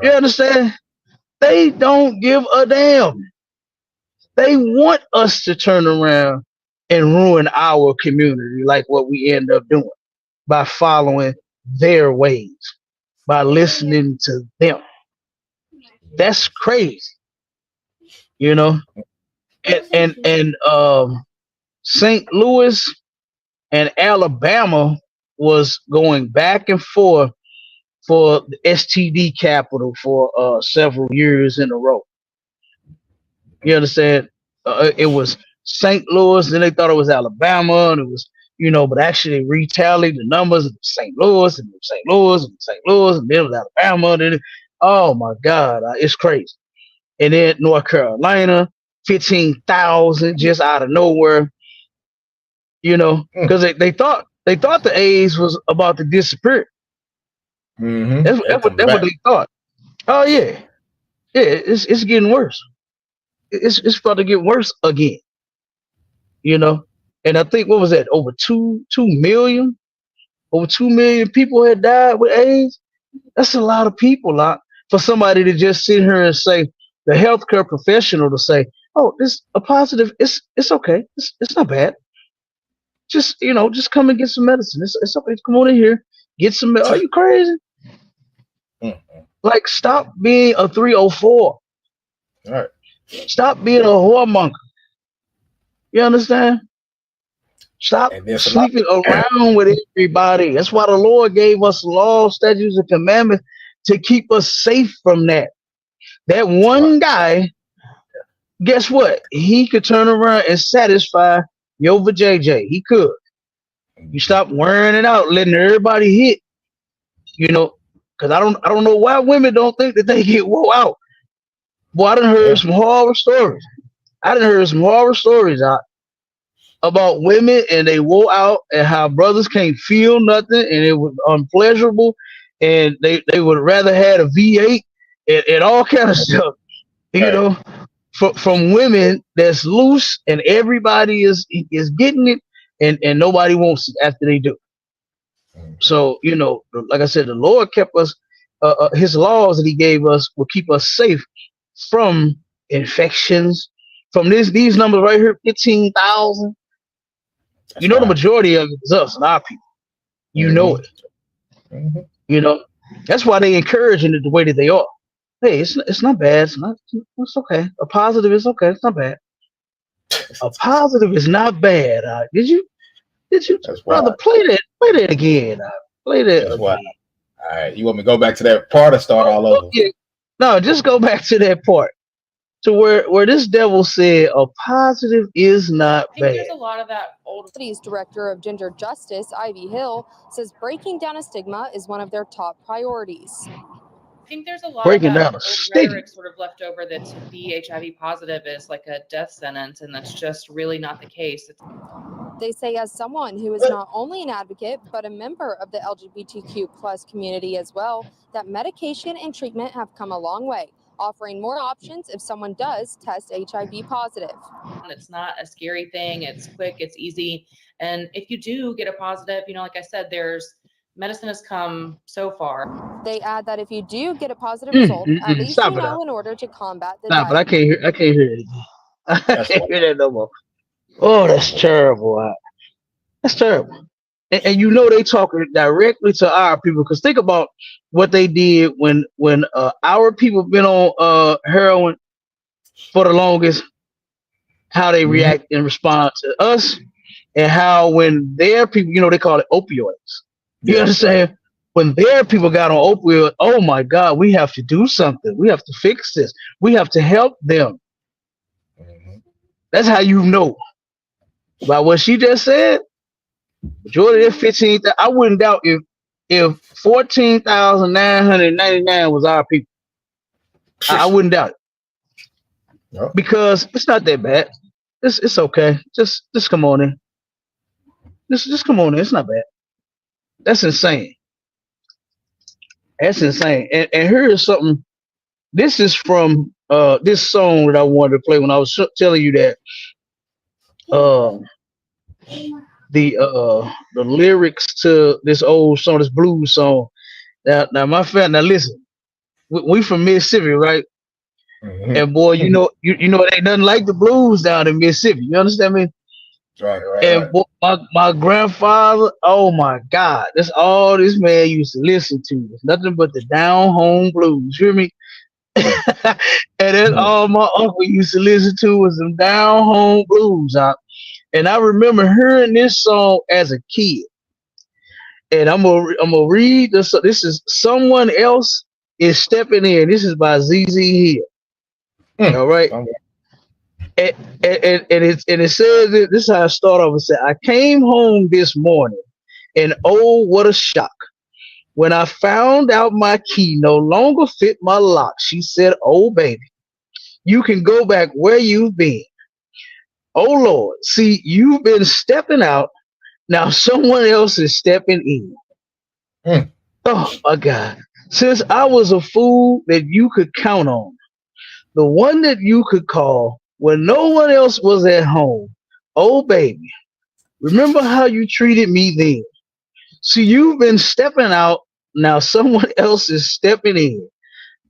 You understand? They don't give a damn. They want us to turn around and ruin our community like what we end up doing by following their ways, by listening to them. That's crazy. You know? And St. Louis and Alabama was going back and forth for the STD capital for several years in a row. You understand? It was St. Louis, then they thought it was Alabama, and it was, but actually they retallied the numbers of St. Louis and St. Louis and St. Louis, and then it was Alabama. Then oh my God, it's crazy. And then North Carolina, 15,000 just out of nowhere. Because they thought the AIDS was about to disappear. Mm-hmm. That's what they thought. Oh yeah, it's getting worse. It's about to get worse again. And I think what was that? Over 2 million? Over 2 million people had died with AIDS. That's a lot of people. For somebody to just sit here and say, the healthcare professional to say, "Oh, this a positive. It's okay. It's not bad. Just just come and get some medicine. It's okay. Come on in here, get some. Are you crazy? Like, stop being a 304. All right. Stop being a whoremonger. You understand? Stop sleeping around with everybody. That's why the Lord gave us laws, statutes, and commandments to keep us safe from that. That one guy, guess what? He could turn around and satisfy your vajayjay. He could. You stop wearing it out, letting everybody hit. Because I don't know why women don't think that they get wore out. Boy, I done heard some horror stories. About women and they wore out and how brothers can't feel nothing and it was unpleasurable and they would rather had a V8 and all kind of stuff. From women that's loose and everybody is getting it and nobody wants it after they do. So, like I said, the Lord kept us, his laws that he gave us will keep us safe from infections, from these numbers right here, 15,000. The majority of it is us and our people. It. Mm-hmm. That's why they encouraging it the way that they are. Hey, it's not bad. It's okay. A positive is okay. It's not bad. A positive is not bad. Did you, brother? Play that again. Play that. That's why. All right, you want me to go back to that part or start all over? Yeah. No, just go back to that part. To where this devil said a positive is not I think bad. there's a lot of that old City's Director of Gender Justice, Ivy Hill, says breaking down a stigma is one of their top priorities. I think there's a lot Breaking of that down a old stigma. rhetoric sort of left over that to be HIV positive is like a death sentence, and that's just really not the case. They say, as someone who is not only an advocate, but a member of the LGBTQ plus community as well, that medication and treatment have come a long way, offering more options if someone does test HIV positive. It's not a scary thing. It's quick, it's easy. And if you do get a positive, like I said, medicine has come so far. They add that if you do get a positive result, at least you know in order to combat the but I can't hear it again. I can't hear that no more. Oh, that's terrible. That's terrible. and you know they talking directly to our people. Because think about what they did when our people been on heroin for the longest, how they react and respond to us, and how when their people, you know, they call it opioids. You understand? Right. When their people got on opioid, oh my God, we have to do something. We have to fix this. We have to help them. That's how you know. By what she just said, majority of 15, I wouldn't doubt if 14,999 was our people. I wouldn't doubt it. Nope. Because it's not that bad. It's okay. Just come on in. Just come on in. It's not bad. That's insane. That's insane. And here is something. This is from this song that I wanted to play when I was telling you that the lyrics to this old song, this blues song. Now my friend, now listen, we from Mississippi, right? Mm-hmm. And boy, you know it ain't nothing like the blues down in Mississippi. You understand me? Right. And boy, my grandfather, oh my God, that's all this man used to listen to. It's nothing but the down home blues. You hear me? And that's all my uncle used to listen to was some down home blues. And I remember hearing this song as a kid. And I'm gonna read this. This is Someone Else Is Stepping In. This is by ZZ Hill. All right. And it says this is how I start off. It said, I came home this morning, and oh, what a shock. When I found out my key no longer fit my lock, she said, oh, baby, you can go back where you've been. Oh, Lord, see, you've been stepping out. Now someone else is stepping in. Oh, my God. Since I was a fool that you could count on, the one that you could call when no one else was at home. Oh, baby, remember how you treated me then. See, you've been stepping out. Now someone else is stepping in.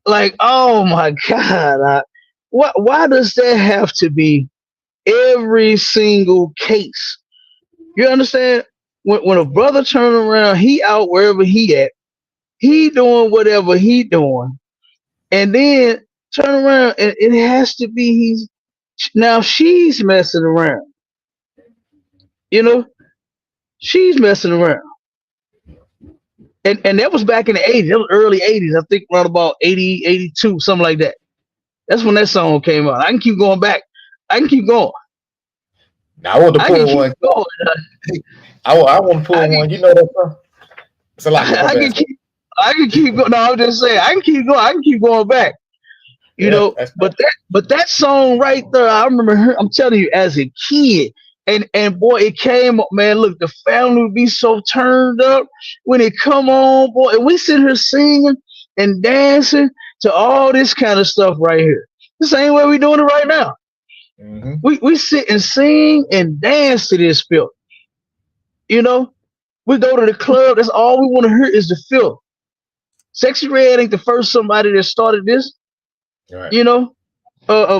Like, oh, my God. Why does that have to be every single case? You understand? When a brother turn around, he out wherever he at. He doing whatever he doing. And then turn around and it has to be now she's messing around. You know, she's messing around. And that was back in the 80s, that was early 80s, I think around about 80, 82, something like that. That's when that song came out. I can keep going back. I can keep going. Now I want to pull one. I want to pull one. You know that song? It's a lot. I can keep going. No, I'm just saying I can keep going. I can keep going back. You know, but that song right there, I remember her, I'm telling you, as a kid, and boy, it came up, man. Look, the family would be so turned up when it come on, boy. And we sit here singing and dancing to all this kind of stuff right here. The same way we doing it right now. Mm-hmm. We sit and sing and dance to this filth. You know, we go to the club. That's all we want to hear is the filth. Sexy Red ain't the first somebody that started this. Right. You know,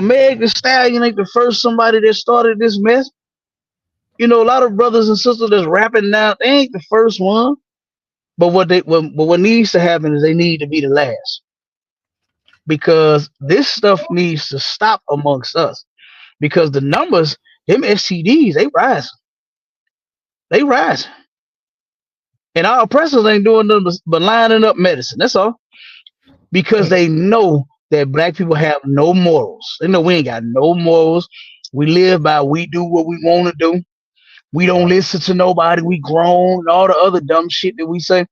Meg Thee Stallion ain't the first somebody that started this mess. You know, a lot of brothers and sisters that's rapping now, they ain't the first one. But what needs to happen is they need to be the last. Because this stuff needs to stop amongst us. Because the numbers, them STDs, they rising. They rising. And our oppressors ain't doing nothing but lining up medicine. That's all. Because they know that black people have no morals. They know we ain't got no morals. We live by, we do what we want to do. We don't listen to nobody. We grown and all the other dumb shit that we say.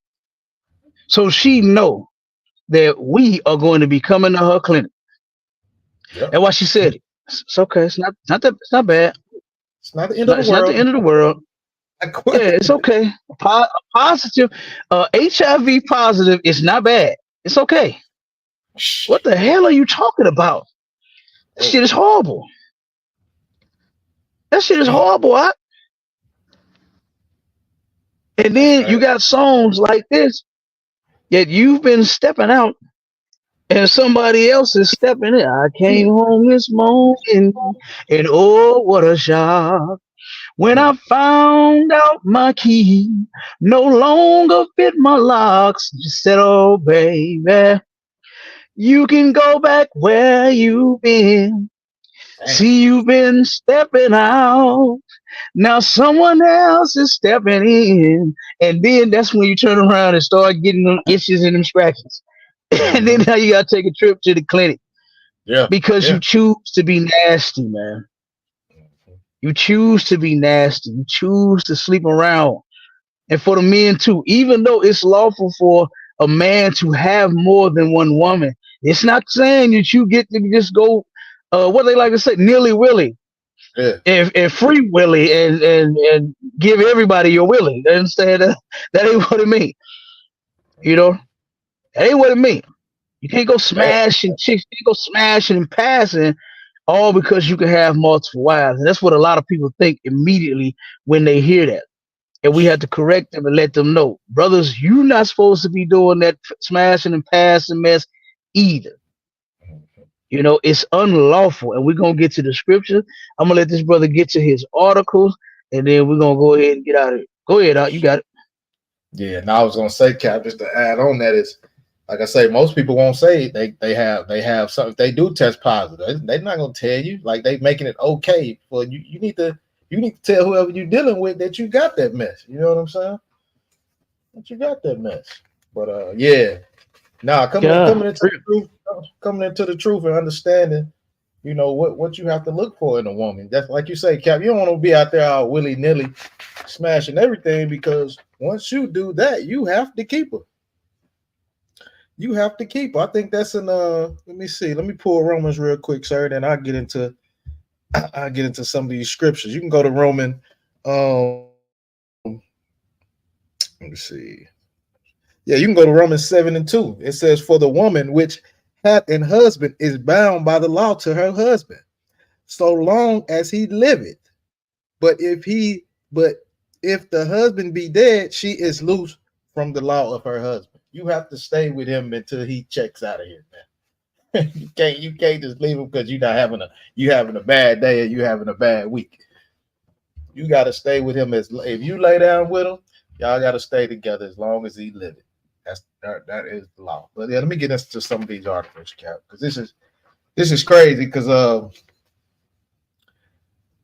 So she know that we are going to be coming to her clinic. Yep. And why she said it. It's okay. It's not bad. It's not the end of the world. It's not the end of the world. Yeah, it's okay. Positive, HIV positive is not bad. It's okay. What the hell are you talking about? That shit is horrible. That shit is horrible. And then you got songs like this, yet you've been stepping out and somebody else is stepping in. I came home this morning and oh, what a shock. When I found out my key no longer fit my locks, just said, oh, baby, you can go back where you've been. Damn. See, you've been stepping out. Now someone else is stepping in. And then that's when you turn around and start getting them itches and them scratches. And then now you got to take a trip to the clinic. Yeah. Because Yeah. you choose to be nasty, man. You choose to be nasty. You choose to sleep around. And for the men too, even though it's lawful for a man to have more than one woman, it's not saying that you get to just go, what they like to say, nilly willy, Yeah. and free willy, and give everybody your willy. You understand that? That ain't what it mean. You know, that ain't what it mean. You can't go smashing chicks. You can't go smashing and passing all because you can have multiple wives. And that's what a lot of people think immediately when they hear that. And we have to correct them and let them know, brothers, you're not supposed to be doing that smashing and passing mess either. You know, it's unlawful. And we're going to get to the scripture. I'm going to let this brother get to his articles, and then we're going to go ahead and get out of it. Go ahead, Out. You got it. Yeah, and I was going to say, Cap, just to add on that is, like I say, most people won't say they have something. They do test positive. They're not going to tell you. Like, they making it okay. Well, you need to tell whoever you're dealing with that you got that mess. You know what I'm saying? That you got that mess. But yeah. Nah, coming into the truth and understanding, you know, what you have to look for in a woman. That's like you say, Cap, you don't want to be out there all willy-nilly smashing everything, because once you do that, you have to keep her. You have to keep her. I think that's in let me see. Let me pull Romans real quick, sir, then I'll get into some of these scriptures. You can go to Roman, let me see. Yeah, you can go to Romans 7:2. It says, for the woman which hath an husband is bound by the law to her husband, so long as he liveth. But if the husband be dead, she is loose from the law of her husband. You have to stay with him until he checks out of here, man. You can't just leave him because you're not having a bad day or you having a bad week. You got to stay with him. If you lay down with him, y'all got to stay together as long as he living. That is the law. But yeah, let me get into some of these articles, Cap, because this is crazy. Because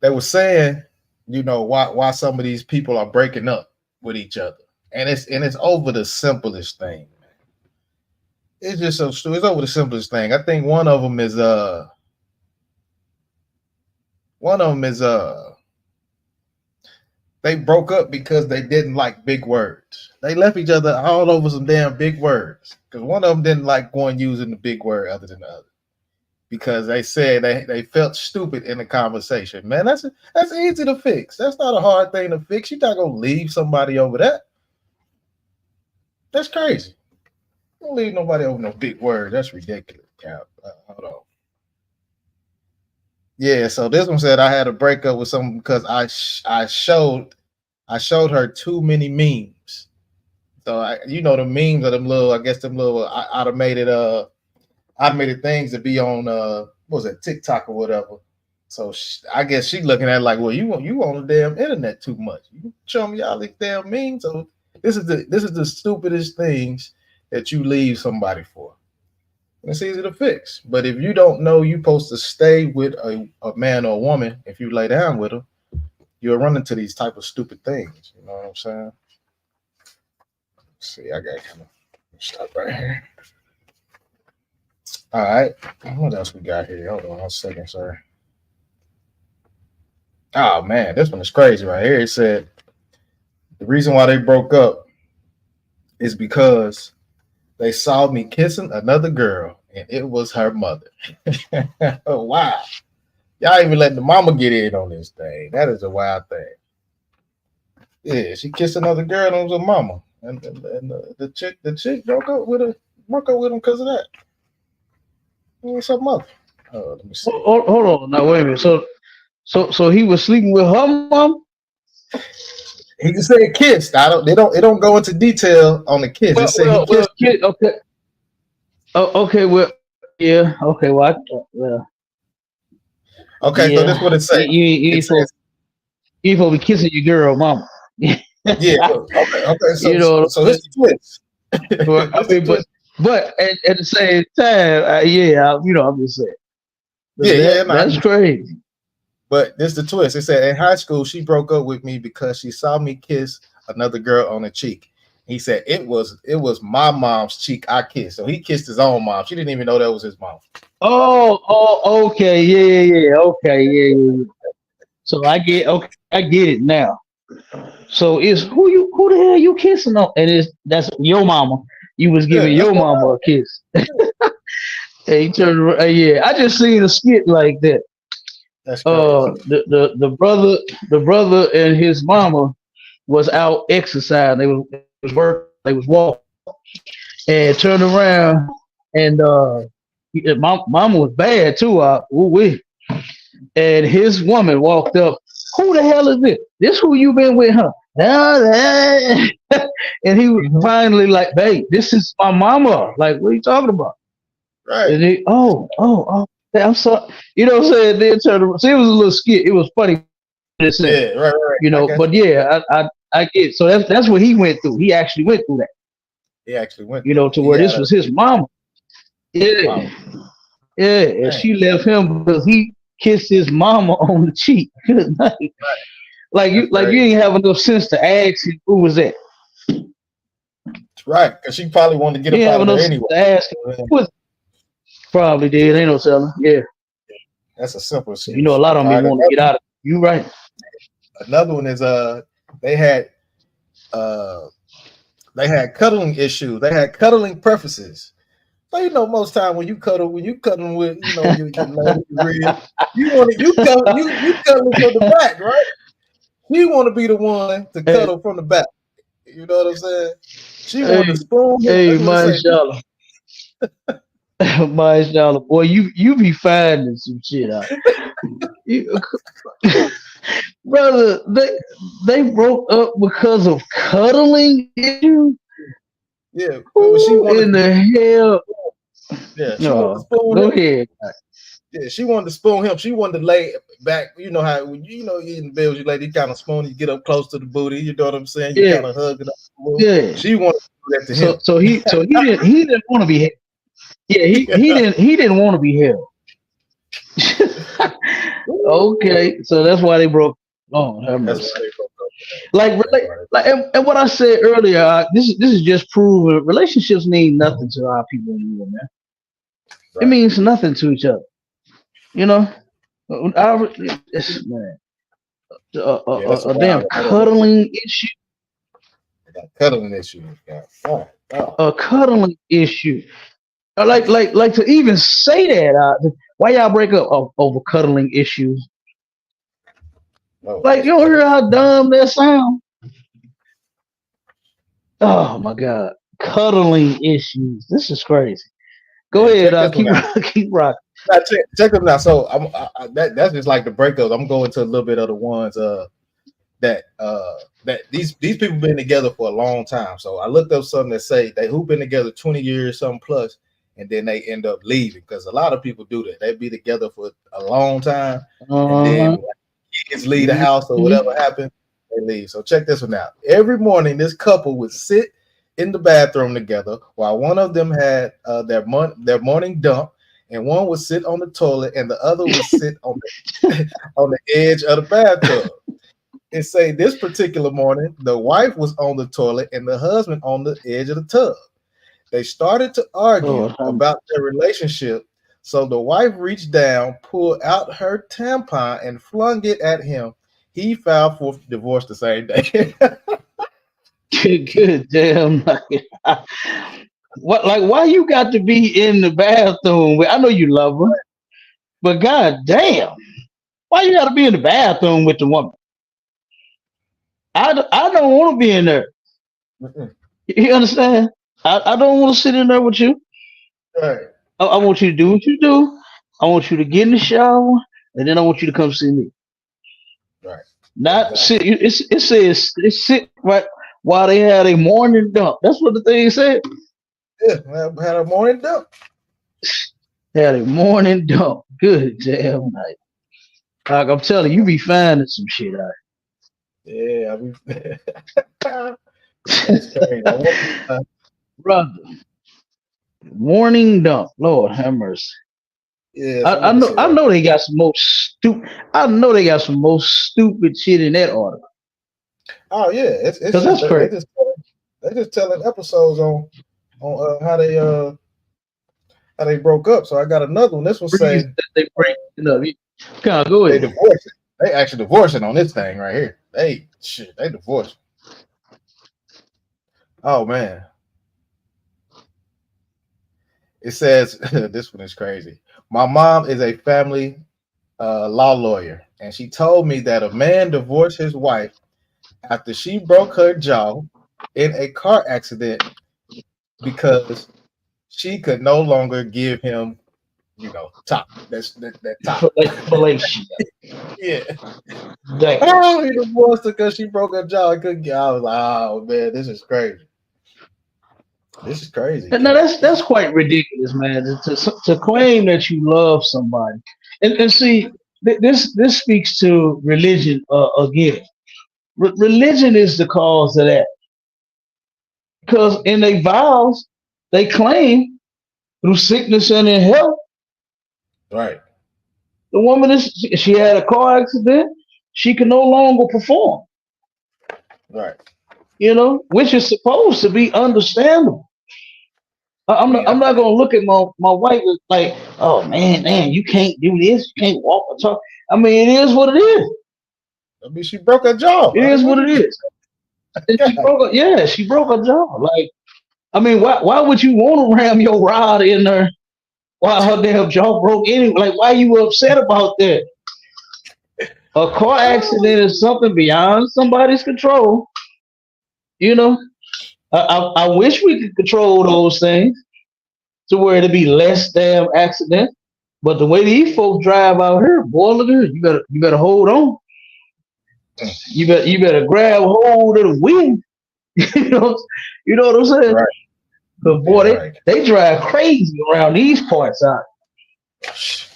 they were saying, you know, why some of these people are breaking up with each other, and it's over the simplest thing, man. It's just so stupid. It's over the simplest thing. I think one of them is they broke up because they didn't like big words. They left each other all over some damn big words, because one of them didn't like going using the big word other than the other, because they said they felt stupid in the conversation. Man, that's easy to fix. That's not a hard thing to fix. You're not gonna leave somebody over that. That's crazy. Don't leave nobody over no big word. That's ridiculous, Cap. Hold on. Yeah, so this one said I had a breakup with someone because I showed her too many memes. So you know, the memes are them little, I guess them little automated things that be on what was it, TikTok or whatever. So I guess she looking at it like, well, you on the damn internet too much. You show me all these damn memes. So this is the stupidest things that you leave somebody for. It's easy to fix. But if you don't know you're supposed to stay with a man or a woman, if you lay down with them, you'll run into these type of stupid things. You know what I'm saying? Let's see, I got kind of stop right here. All right. What else we got here? Hold on 1 second, sir. Oh man, this one is crazy right here. It said the reason why they broke up is because they saw me kissing another girl, and it was her mother. Oh, wow. Y'all even letting the mama get in on this thing. That is a wild thing. Yeah, she kissed another girl, and it was her mama. And the chick broke up with him because of that. What's her mother? Let me see. Hold on. Now, wait a minute. So he was sleeping with her mom? He just said kissed. It don't go into detail on the kiss. It said he kissed. Okay. Oh, okay. Well, yeah. Okay. Well, Okay. Yeah. So this is what it says. You ain't supposed to be kissing your girl, mama. Yeah. Okay. You know what So I'm here's the twist. saying? But, I Here's the mean, twist. but at the same time, I'm just saying. Yeah. That's crazy. But this is the twist. It said in high school she broke up with me because she saw me kiss another girl on the cheek. He said it was my mom's cheek I kissed. So he kissed his own mom. She didn't even know that was his mom. Oh, okay, yeah, okay, yeah. So I get it now. So it's who the hell you kissing on? And that's your mama. You was giving your mama a kiss. And he turned around, I just seen a skit like that. That's crazy. The brother and his mama was out exercising. They was working. They was walking, and turned around, and my mama was bad too. And his woman walked up. Who the hell is this? This who you been with, huh? And he was finally like, "Babe, this is my mama. Like, what are you talking about?" Right. And he, I'm sorry. You know what I'm saying? Then turned around. See, it was a little skit. It was funny. Yeah, right. You know, but yeah, I get it. So that's what he went through. He actually went through that. He actually went. You know, to where this was his mama. Yeah. Wow. Yeah. And she left him because he kissed his mama on the cheek. Good night. Right. Like you ain't have enough sense to ask him who was that. That's right, because she probably wanted to get up out of there anyway. To ask him who was. Probably did. Ain't no telling. Yeah. That's a simple excuse. You know, a lot of them want to get out of it. You right. Another one is they had cuddling issues. They had cuddling preferences. So you know, most time when you cuddling with you cuddling you cuddling from the back, right? You want to be the one to cuddle from the back. You know what I'm saying? She wanted to spoon. Hey, mashallah. Mashallah, boy, you be finding some shit out. Brother, they broke up because of cuddling issues. Yeah, who in the hell? Yeah, she wanted to spoon go him. ahead. Yeah, she wanted to spoon him. She wanted to lay back. You know how you in the bed with you lady, kind of spoon, you get up close to the booty. You know what I'm saying? You kind of hug it up. Yeah. She wanted to do that to him. So he didn't want to be held. Yeah, he didn't want to be held. Okay, so that's why they broke. Oh, that's why they broke up. And what I said earlier, this is just proving relationships mean nothing to our people anymore, man. Right. It means nothing to each other. You know, a damn cuddling issue. Cuddling issue. A cuddling issue. Like to even say that. Why y'all break up over cuddling issues? Like, you don't hear how dumb that sound? Oh my God, cuddling issues. This is crazy. Go ahead, keep rocking. Now, check them out. So that's just like the breakups. I'm going to a little bit of the ones that these people been together for a long time. So I looked up something that say who been together 20 years, something plus, and then they end up leaving, because a lot of people do that. They be together for a long time, and then when kids leave the house or whatever happens, they leave. So check this one out. Every morning, this couple would sit in the bathroom together while one of them had their morning dump, and one would sit on the toilet and the other would sit on the edge of the bathtub. And say this particular morning, the wife was on the toilet and the husband on the edge of the tub. They started to argue about their relationship. So the wife reached down, pulled out her tampon, and flung it at him. He filed for divorce the same day. Good damn. Why you got to be in the bathroom? I know you love her, but god damn, why you got to be in the bathroom with the woman? I don't want to be in there. You understand? I don't want to sit in there with you. Right. I want you to do what you do. I want you to get in the shower, and then I want you to come see me. Right. Not sit. It says sit right while they had a morning dump. That's what the thing said. Yeah, had a morning dump. Had a morning dump. Good damn night. Like I'm telling you, be finding some shit out. Yeah, I mean, that's crazy. Brother, warning dump. Lord have mercy. Yes, I need I to know. see I that. know they got some most stupid. I know they got some most stupid shit in that article. Oh yeah, it's Because just that's crazy. they just telling episodes on how they broke up. So I got another one. This one say Reason that they break it up. Come on, go they ahead. divorcing. They actually divorcing on this thing right here. They divorcing. Oh man. It says this one is crazy. My mom is a family law lawyer, and she told me that a man divorced his wife after she broke her jaw in a car accident because she could no longer give him, top. That top. Fellatio. Yeah. Damn. Oh, he divorced her because she broke her jaw. I couldn't get. I was like, oh man, this is crazy. This is crazy, No, Cap. that's quite ridiculous, man. To claim that you love somebody, and see, this speaks to religion again. Religion is the cause of that, because in their vows they claim through sickness and in health, Right. the woman she had a car accident, she can no longer perform. Right. Which is supposed to be understandable. I mean, I'm not gonna look at my wife as like, oh man, you can't do this, you can't walk or talk. I mean, it is what it is. I mean, she broke her jaw. It is what it is. And God. she broke her jaw. Like, I mean, why would you want to ram your rod in her while her damn jaw broke anyway? Like, why you upset about that? A car accident is something beyond somebody's control. I wish we could control those things to where it'd be less damn accident. But the way these folks drive out here, boy, look at it. You better hold on. You better grab hold of the wheel. you know what I'm saying? Right. But boy, right. they drive crazy around these parts out.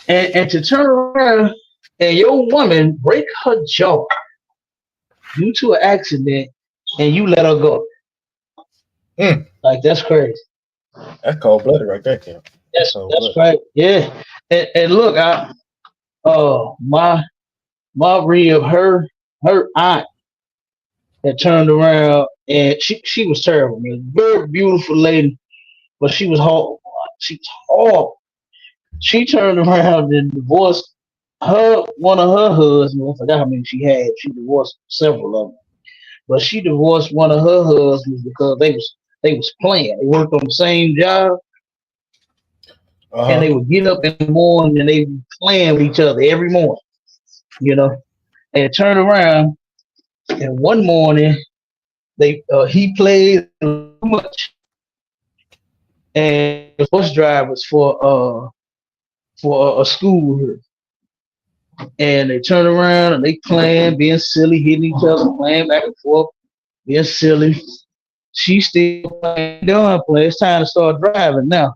And to turn around and your woman break her jaw due to an accident and you let her go. Like, that's crazy. That's cold blooded right there, Kim. That's right. Yeah. And look, my real her aunt that turned around, and she was terrible, man. Very beautiful lady, but she was horrible. She was horrible. She turned around and divorced one of her husbands. I forgot how many she had. She divorced several of them, but she divorced one of her husbands because they was playing. They worked on the same job, and they would get up in the morning and they would playing with each other every morning. And turn around, and one morning he played too much, and the bus drivers for a school here. And they turn around and they playing, being silly, hitting each other, playing back and forth, being silly. She still playing, done playing. It's time to start driving now.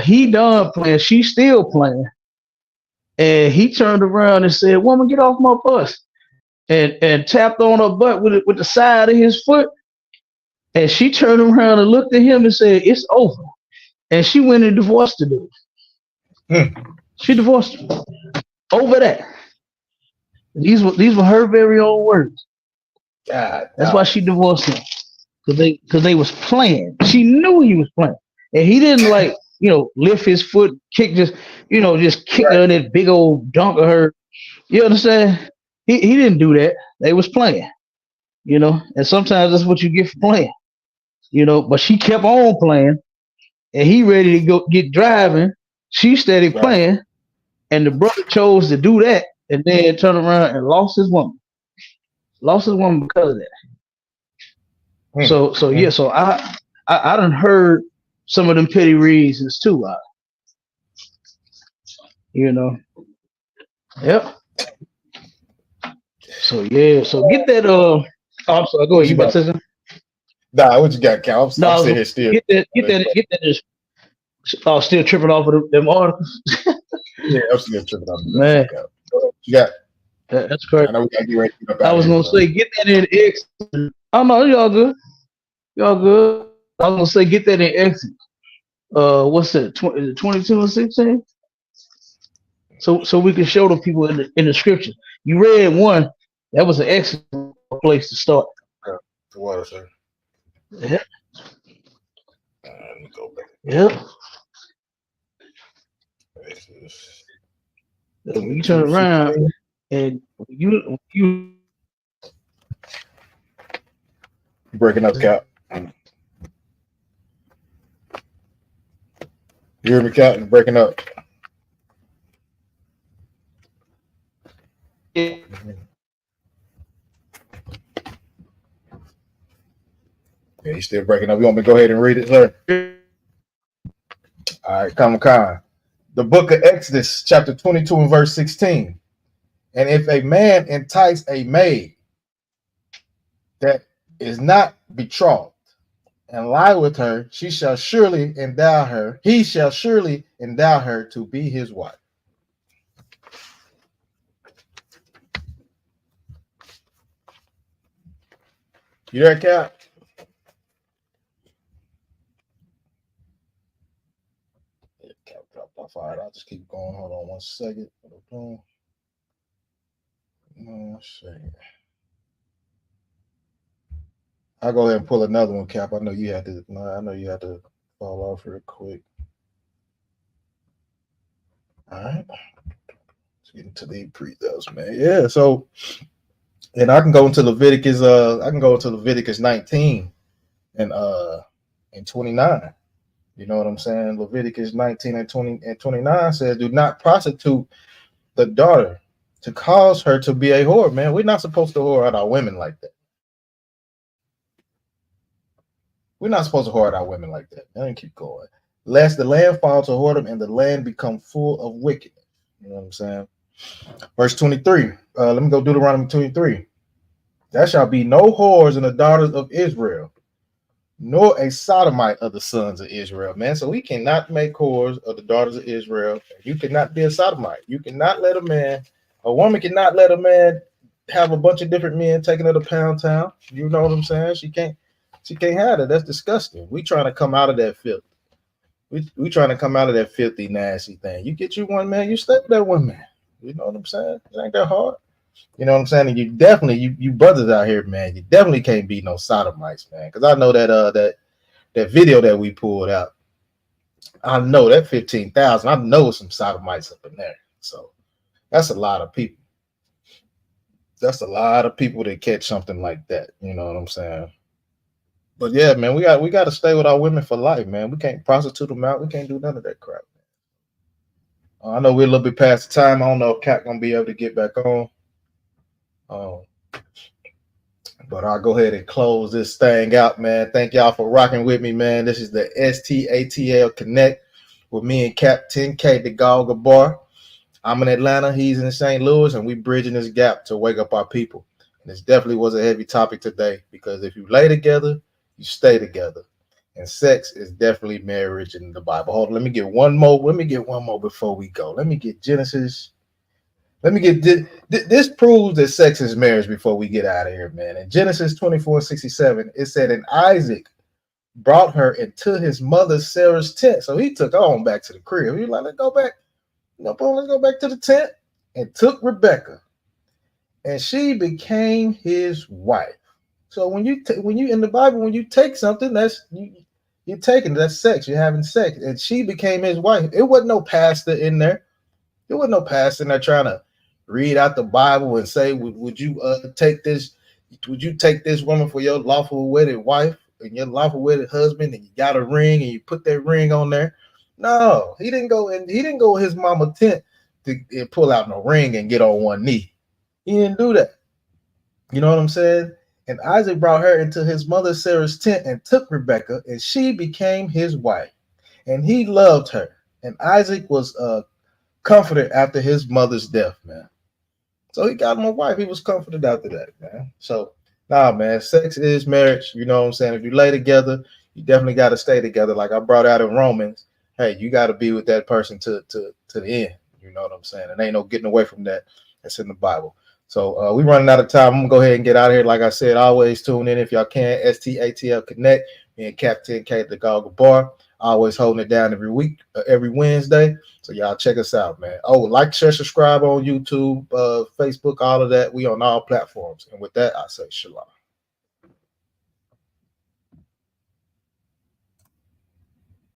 He done playing, she still playing. And he turned around and said, "Woman, get off my bus." And tapped on her butt with the side of his foot. And she turned around and looked at him and said, "It's over." And she went and divorced the dude. She divorced him over that. These were her very own words. God, that's why she divorced him. Because they was playing. She knew he was playing. And he didn't lift his foot, kick just kick her in that big old dunk of her. You understand? He didn't do that. They was playing. And sometimes that's what you get for playing. But she kept on playing, and he ready to go get driving. She steady playing, and the brother chose to do that, and then turn around and lost his woman. Lost his woman because of that. So I done heard some of them petty reasons too. Yep. So get that. I'm sorry. Go ahead. You about to say something? Nah, what you got, Cal? I'm sitting here still. Get that. Still tripping off of them articles. Yeah, I'm still tripping off. Man, you got? That's correct. I know we gotta get ready to get up I out of was here, gonna so. say get that in Exodus. Oh no, y'all good. Y'all good. I was gonna say get that in Exodus. What's that? 22 and 16. So we can show the people in the scripture. You read one. That was an excellent place to start. The water, sir. Yeah. Let me go back. Yeah. Exodus When you turn around 22:16. and you Breaking up, Cap. You hear me, Cap? You're breaking up. Yeah. Yeah, he's still breaking up. You want me to go ahead and read it, sir? All right, come on. The book of Exodus, chapter 22 and verse 16. And if a man entice a maid that is not betrothed and lie with her, he shall surely endow her to be his wife. You there, Cap? Yeah, Cap dropped off. All right, I'll just keep going. Hold on 1 second. I'll go ahead and pull another one, Cap. I know you had to fall off real quick. All right. Let's get into the pre-those, man. Yeah, so and I can go into Leviticus 19 and 29. You know what I'm saying? Leviticus 19 and 29 says, do not prostitute the daughter to cause her to be a whore, man. We're not supposed to whore out our women like that. We're not supposed to whore out our women like that. Let me keep going. Lest the land fall to whoredom and the land become full of wickedness. You know what I'm saying? Verse 23. Let me go Deuteronomy 23. There shall be no whores in the daughters of Israel, nor a sodomite of the sons of Israel, man. So we cannot make whores of the daughters of Israel. You cannot be a sodomite. You cannot let a woman cannot let a man have a bunch of different men taking her to Pound Town. You know what I'm saying? She can't have it. That's disgusting. We trying to come out of that filth. We trying to come out of that filthy, nasty thing. You get you one man, you stay with that one man. You know what I'm saying? It ain't that hard. You know what I'm saying? And you definitely, you brothers out here, man, you definitely can't be no sodomites, man. Because I know that that video that we pulled out, I know that 15,000, I know some sodomites up in there. So that's a lot of people. That's a lot of people that catch something like that. You know what I'm saying? But yeah, man, we got to stay with our women for life, man. We can't prostitute them out. We can't do none of that crap. I know we're a little bit past the time. I don't know if Cat gonna be able to get back on. But I'll go ahead and close this thing out, man. Thank y'all for rocking with me, man. This is the STATL Connect with me and Cap 10K, the Goggle Bar. I'm in Atlanta, he's in St. Louis, and we bridging this gap to wake up our people. And this definitely was a heavy topic today, because if you lay together, you stay together. And sex is definitely marriage in the Bible. Hold on, let me get one more before we go. Let me get Genesis. Let me get this proves that sex is marriage before we get out of here, man. In Genesis 24:67, it said, and Isaac brought her into his mother Sarah's tent. So he took her on back to the crib. He was like, let's go back. No problem, let's go back to the tent. And took Rebekah. And she became his wife. So when you in the Bible, when you take something, that's you're taking, that's sex. You're having sex. And she became his wife. It wasn't no pastor in there. There wasn't no pastor in there trying to read out the Bible and say, would you take this? Would you take this woman for your lawful wedded wife and your lawful wedded husband, and you got a ring and you put that ring on there? No, he didn't go in his mama tent to pull out no ring and get on one knee. He didn't do that. You know what I'm saying? And Isaac brought her into his mother Sarah's tent and took Rebekah, and she became his wife. And he loved her. And Isaac was comforted after his mother's death, man. So he got him a wife. He was comforted after that, man. So, nah, man, sex is marriage. You know what I'm saying? If you lay together, you definitely got to stay together. Like I brought out in Romans, hey, you got to be with that person to the end. You know what I'm saying? And ain't no getting away from that. That's in the Bible. So we running out of time. I'm gonna go ahead and get out of here. Like I said, always tune in if y'all can. STATL Connect and Captain K at the Goggle Bar. Always holding it down every week, every Wednesday. So y'all check us out, man. Oh, like, share, subscribe on YouTube, Facebook, all of that. We on all platforms. And with that, I say shalom.